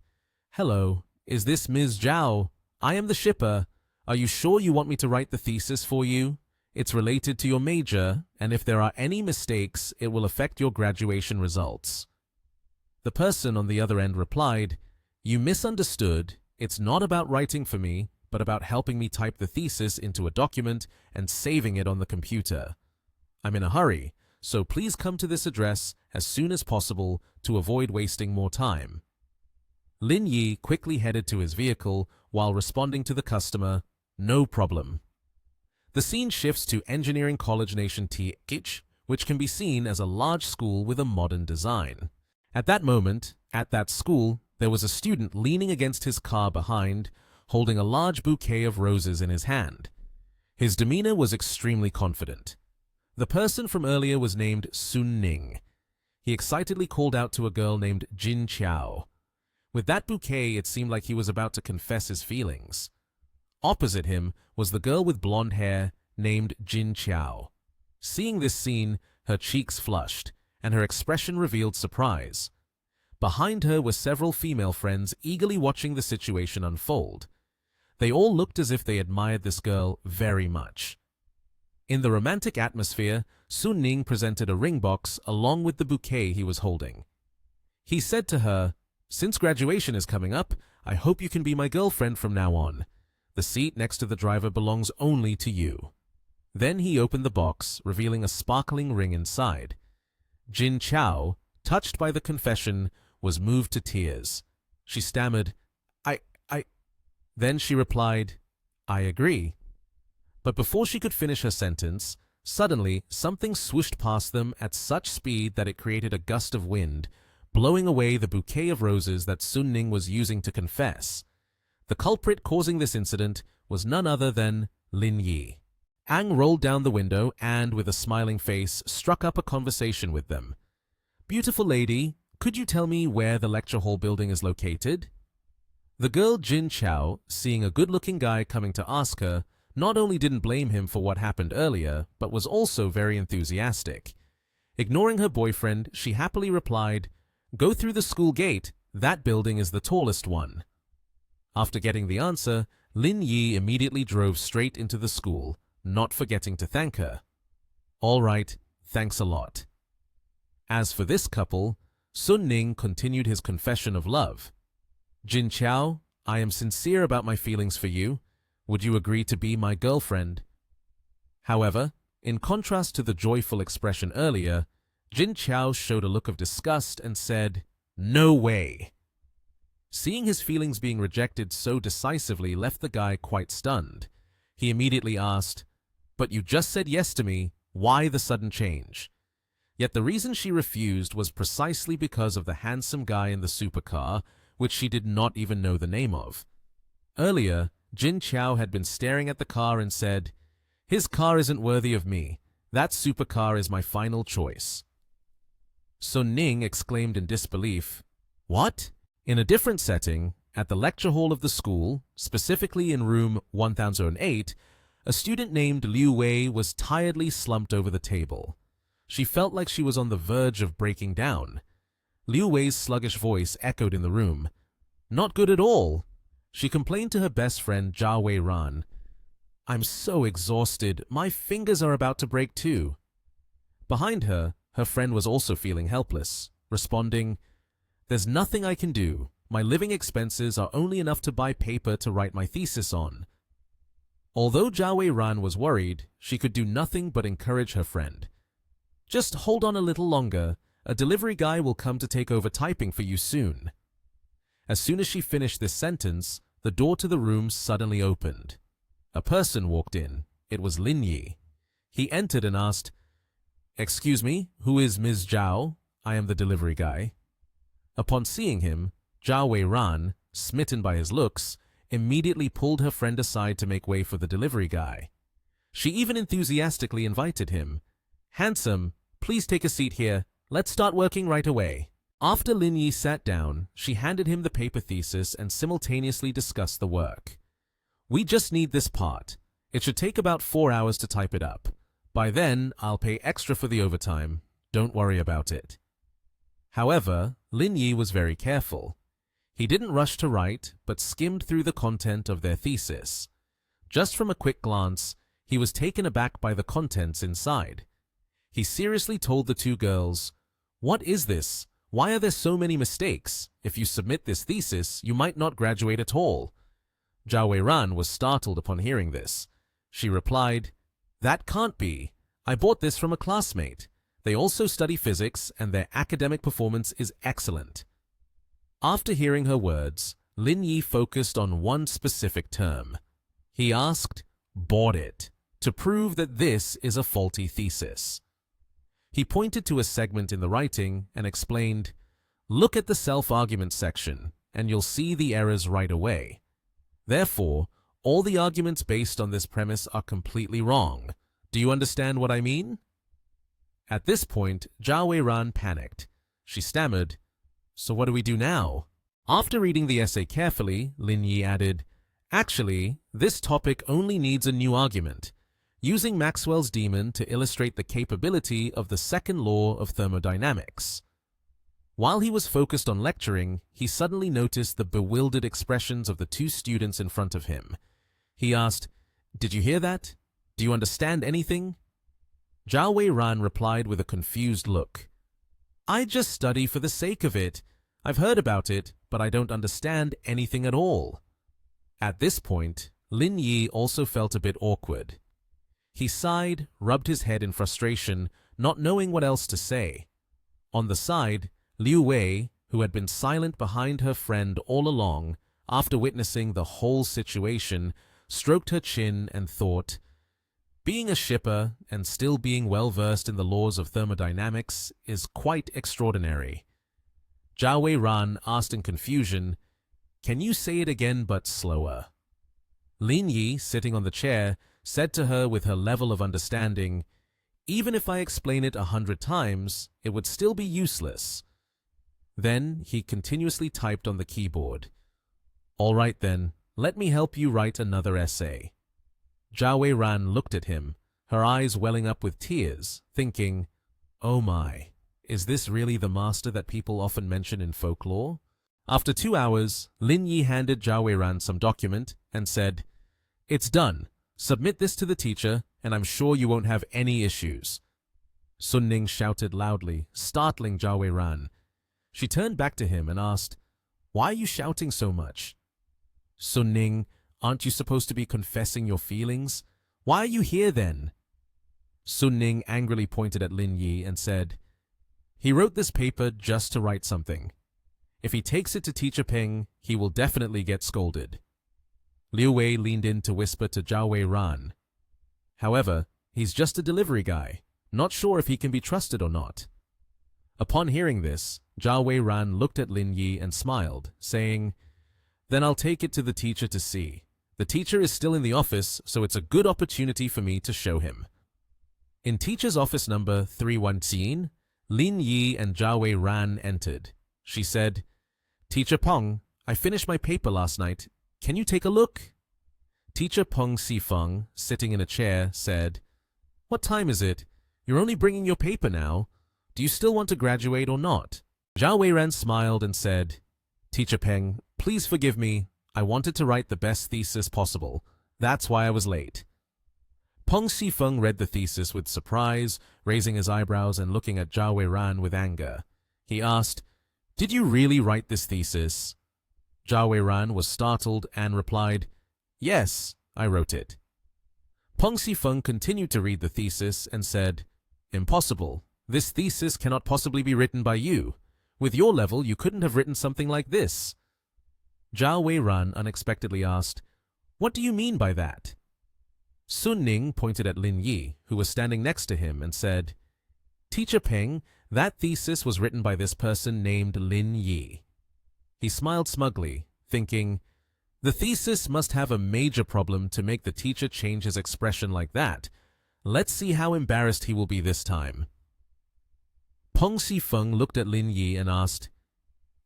"Hello, is this Ms. Zhao? I am the shipper. Are you sure you want me to write the thesis for you? It's related to your major, and if there are any mistakes, it will affect your graduation results." The person on the other end replied, "You misunderstood. It's not about writing for me, but about helping me type the thesis into a document and saving it on the computer. I'm in a hurry, so please come to this address as soon as possible to avoid wasting more time." Lin Yi quickly headed to his vehicle while responding to the customer, "No problem." The scene shifts to Engineering College Nation TH, which can be seen as a large school with a modern design. At that moment, at that school, there was a student leaning against his car behind, holding a large bouquet of roses in his hand. His demeanor was extremely confident. The person from earlier was named Sun Ning. He excitedly called out to a girl named Jin Chao. With that bouquet, it seemed like he was about to confess his feelings. Opposite him was the girl with blonde hair named Jin Chao. Seeing this scene, her cheeks flushed, and her expression revealed surprise. Behind her were several female friends eagerly watching the situation unfold. They all looked as if they admired this girl very much. In the romantic atmosphere, Sun Ning presented a ring box along with the bouquet he was holding. He said to her, "Since graduation is coming up, I hope you can be my girlfriend from now on. The seat next to the driver belongs only to you." Then he opened the box, revealing a sparkling ring inside. Jin Chao, touched by the confession, was moved to tears. She stammered, I. Then she replied, "I agree." But before she could finish her sentence, suddenly something swooshed past them at such speed that it created a gust of wind, blowing away the bouquet of roses that Sun Ning was using to confess. The culprit causing this incident was none other than Lin Yi. Ang rolled down the window and, with a smiling face, struck up a conversation with them. "Beautiful lady, could you tell me where the lecture hall building is located?" The girl Jin Chao, seeing a good-looking guy coming to ask her, not only didn't blame him for what happened earlier, but was also very enthusiastic. Ignoring her boyfriend, she happily replied, "Go through the school gate. That building is the tallest one." After getting the answer, Lin Yi immediately drove straight into the school, not forgetting to thank her. "All right, thanks a lot." As for this couple, Sun Ning continued his confession of love. "Jin Chao, I am sincere about my feelings for you. Would you agree to be my girlfriend?" However, in contrast to the joyful expression earlier, Jin Chao showed a look of disgust and said, "No way." Seeing his feelings being rejected so decisively left the guy quite stunned. He immediately asked, "But you just said yes to me, why the sudden change?" Yet the reason she refused was precisely because of the handsome guy in the supercar, which she did not even know the name of. Earlier, Jin Chao had been staring at the car and said, "His car isn't worthy of me. That supercar is my final choice." Sun Ning exclaimed in disbelief, "What?" In a different setting, at the lecture hall of the school, specifically in room 1008, a student named Liu Wei was tiredly slumped over the table. She felt like she was on the verge of breaking down. Liu Wei's sluggish voice echoed in the room. "Not good at all." She complained to her best friend Jia Wei Ran. "I'm so exhausted, my fingers are about to break too." Behind her, her friend was also feeling helpless, responding, "There's nothing I can do. My living expenses are only enough to buy paper to write my thesis on." Although Jia Wei Ran was worried, she could do nothing but encourage her friend. "Just hold on a little longer. A delivery guy will come to take over typing for you soon." As soon as she finished this sentence, the door to the room suddenly opened. A person walked in. It was Lin Yi. He entered and asked, "Excuse me, who is Ms. Zhao? I am the delivery guy." Upon seeing him, Zhao Weiran, smitten by his looks, immediately pulled her friend aside to make way for the delivery guy. She even enthusiastically invited him. "Handsome, please take a seat here. Let's start working right away." After Lin Yi sat down, she handed him the paper thesis and simultaneously discussed the work. "We just need this part. It should take about 4 hours to type it up. By then, I'll pay extra for the overtime. Don't worry about it." However, Lin Yi was very careful. He didn't rush to write, but skimmed through the content of their thesis. Just from a quick glance, he was taken aback by the contents inside. He seriously told the two girls, "What is this? Why are there so many mistakes? If you submit this thesis, you might not graduate at all." Zhao Weiran was startled upon hearing this. She replied, "That can't be. I bought this from a classmate. They also study physics, and their academic performance is excellent." After hearing her words, Lin Yi focused on one specific term. He asked, "Bought it," to prove that this is a faulty thesis. He pointed to a segment in the writing and explained, "Look at the self-argument section, and you'll see the errors right away. Therefore, all the arguments based on this premise are completely wrong. Do you understand what I mean?" At this point, Zhao Weiran panicked. She stammered, "So what do we do now?" After reading the essay carefully, Lin Yi added, "Actually, this topic only needs a new argument, using Maxwell's demon to illustrate the capability of the second law of thermodynamics." While he was focused on lecturing, he suddenly noticed the bewildered expressions of the two students in front of him. He asked, "Did you hear that? Do you understand anything?" Zhao Weiran replied with a confused look, "I just study for the sake of it. I've heard about it, but I don't understand anything at all." At this point, Lin Yi also felt a bit awkward. He sighed, rubbed his head in frustration, not knowing what else to say. On the side, Liu Wei, who had been silent behind her friend all along, after witnessing the whole situation, stroked her chin and thought, "Being a shipper and still being well-versed in the laws of thermodynamics is quite extraordinary." Zhao Weiran asked in confusion, "Can you say it again but slower?" Lin Yi, sitting on the chair, said to her with her level of understanding, "Even if I explain it 100 times, it would still be useless." Then he continuously typed on the keyboard. "All right then, let me help you write another essay." Zhao Weiran looked at him, her eyes welling up with tears, thinking, "Oh my, is this really the master that people often mention in folklore?" After 2 hours, Lin Yi handed Zhao Weiran some document and said, "It's done. Submit this to the teacher, and I'm sure you won't have any issues." Sun Ning shouted loudly, startling Zhao Weiran. She turned back to him and asked, "Why are you shouting so much?" "Sun Ning, aren't you supposed to be confessing your feelings? Why are you here then?" Sun Ning angrily pointed at Lin Yi and said, "He wrote this paper just to write something. If he takes it to Teacher Peng, he will definitely get scolded." Liu Wei leaned in to whisper to Zhao Weiran, "However, he's just a delivery guy, not sure if he can be trusted or not." Upon hearing this, Zhao Weiran looked at Lin Yi and smiled, saying, "Then I'll take it to the teacher to see. The teacher is still in the office, so it's a good opportunity for me to show him." In teacher's office number 317, Lin Yi and Zhao Weiran entered. She said, "Teacher Peng, I finished my paper last night. Can you take a look?" Teacher Peng Sifeng, sitting in a chair, said, "What time is it? You're only bringing your paper now. Do you still want to graduate or not?" Zhao Weiran smiled and said, "Teacher Peng, please forgive me. I wanted to write the best thesis possible. That's why I was late." Peng Sifeng read the thesis with surprise, raising his eyebrows and looking at Zhao Weiran with anger. He asked, "Did you really write this thesis?" Zhao Weiran was startled and replied, "Yes, I wrote it." Peng Sifeng continued to read the thesis and said, "Impossible. This thesis cannot possibly be written by you. With your level, you couldn't have written something like this." Zhao Weiran unexpectedly asked, "What do you mean by that?" Sun Ning pointed at Lin Yi, who was standing next to him, and said, "Teacher Peng, that thesis was written by this person named Lin Yi." He smiled smugly, thinking, the thesis must have a major problem to make the teacher change his expression like that. Let's see how embarrassed he will be this time. Peng Xifeng looked at Lin Yi and asked,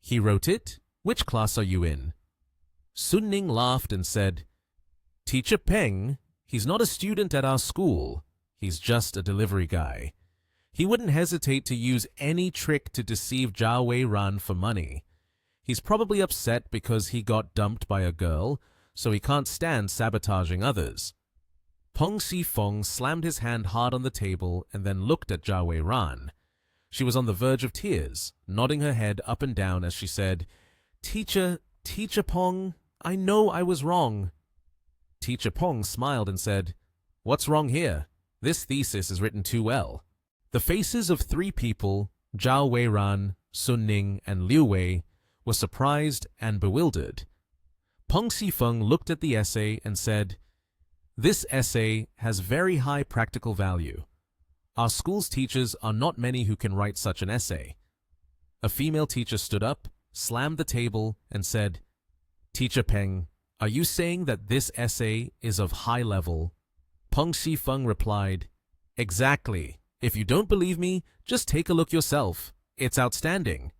"He wrote it? Which class are you in?" Sun Ning laughed and said, "Teacher Peng, he's not a student at our school. He's just a delivery guy. He wouldn't hesitate to use any trick to deceive Zhao Weiran for money. He's probably upset because he got dumped by a girl, so he can't stand sabotaging others." Peng Xifeng slammed his hand hard on the table and then looked at Zhao Weiran. She was on the verge of tears, nodding her head up and down as she said, Teacher Peng, I know I was wrong." Teacher Peng smiled and said, "What's wrong here? This thesis is written too well." The faces of three people, Zhao Weiran, Sun Ning, and Liu Wei, were surprised and bewildered. Peng Xifeng looked at the essay and said, "This essay has very high practical value. Our school's teachers are not many who can write such an essay." A female teacher stood up, slammed the table, and said, "Teacher Peng, are you saying that this essay is of high level?" Peng Xifeng replied, "Exactly. If you don't believe me, just take a look yourself. It's outstanding."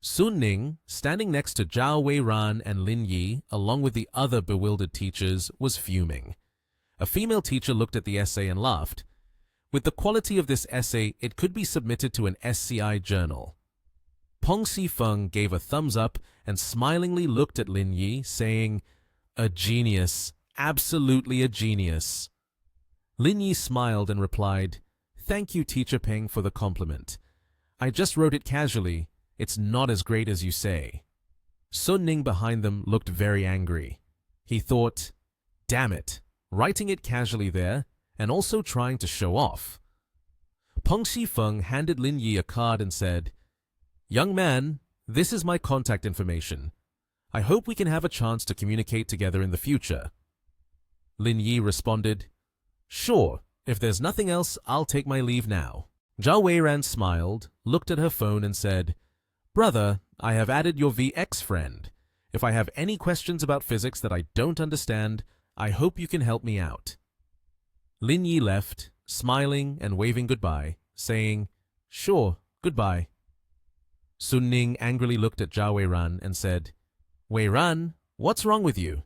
Sun Ning, standing next to Zhao Weiran and Lin Yi, along with the other bewildered teachers, was fuming. A female teacher looked at the essay and laughed. With the quality of this essay, it could be submitted to an SCI journal. Peng Xifeng gave a thumbs up and smilingly looked at Lin Yi, saying, "A genius, absolutely a genius." Lin Yi smiled and replied, "Thank you, Teacher Peng, for the compliment. I just wrote it casually. It's not as great as you say." Sun Ning behind them looked very angry. He thought, damn it, writing it casually there, and also trying to show off. Peng Xifeng handed Lin Yi a card and said, "Young man, this is my contact information. I hope we can have a chance to communicate together in the future." Lin Yi responded, "Sure, if there's nothing else, I'll take my leave now." Zhao Weiran smiled, looked at her phone and said, "Brother, I have added your VX friend. If I have any questions about physics that I don't understand, I hope you can help me out." Lin Yi left, smiling and waving goodbye, saying, "Sure, goodbye." Sun Ning angrily looked at Zhao Weiran and said, "Weiran, what's wrong with you?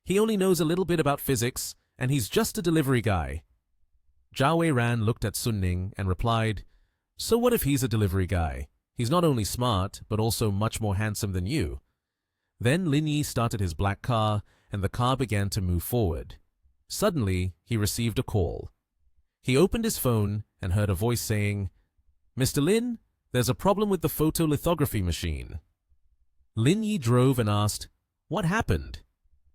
He only knows a little bit about physics, and he's just a delivery guy." Zhao Weiran looked at Sun Ning and replied, "So what if he's a delivery guy? He's not only smart, but also much more handsome than you." Then Lin Yi started his black car, and the car began to move forward. Suddenly, he received a call. He opened his phone and heard a voice saying, "Mr. Lin, there's a problem with the photolithography machine." Lin Yi drove and asked, "What happened?"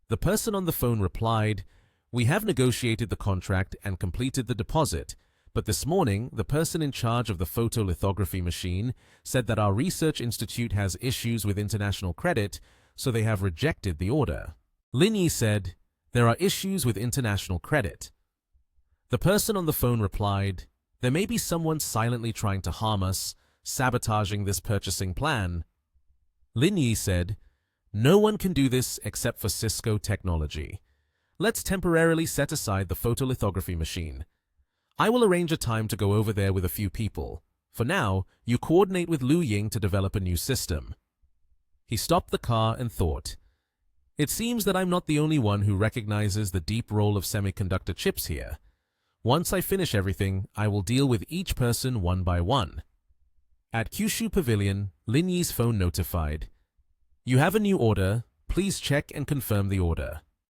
The person on the phone replied, "We have negotiated the contract and completed the deposit, but this morning the person in charge of the photolithography machine said that our research institute has issues with international credit, so they have rejected the order." Lin Yi said, "There are issues with international credit." The person on the phone replied, "There may be someone silently trying to harm us, sabotaging this purchasing plan." Lin Yi said, "No one can do this except for Cisco Technology. Let's temporarily set aside the photolithography machine. I will arrange a time to go over there with a few people. For now, you coordinate with Lu Ying to develop a new system." He stopped the car and thought, "It seems that I'm not the only one who recognizes the deep role of semiconductor chips here. Once I finish everything, I will deal with each person one by one." At Kyushu Pavilion, Lin Yi's phone notified, "You have a new order. Please check and confirm the order."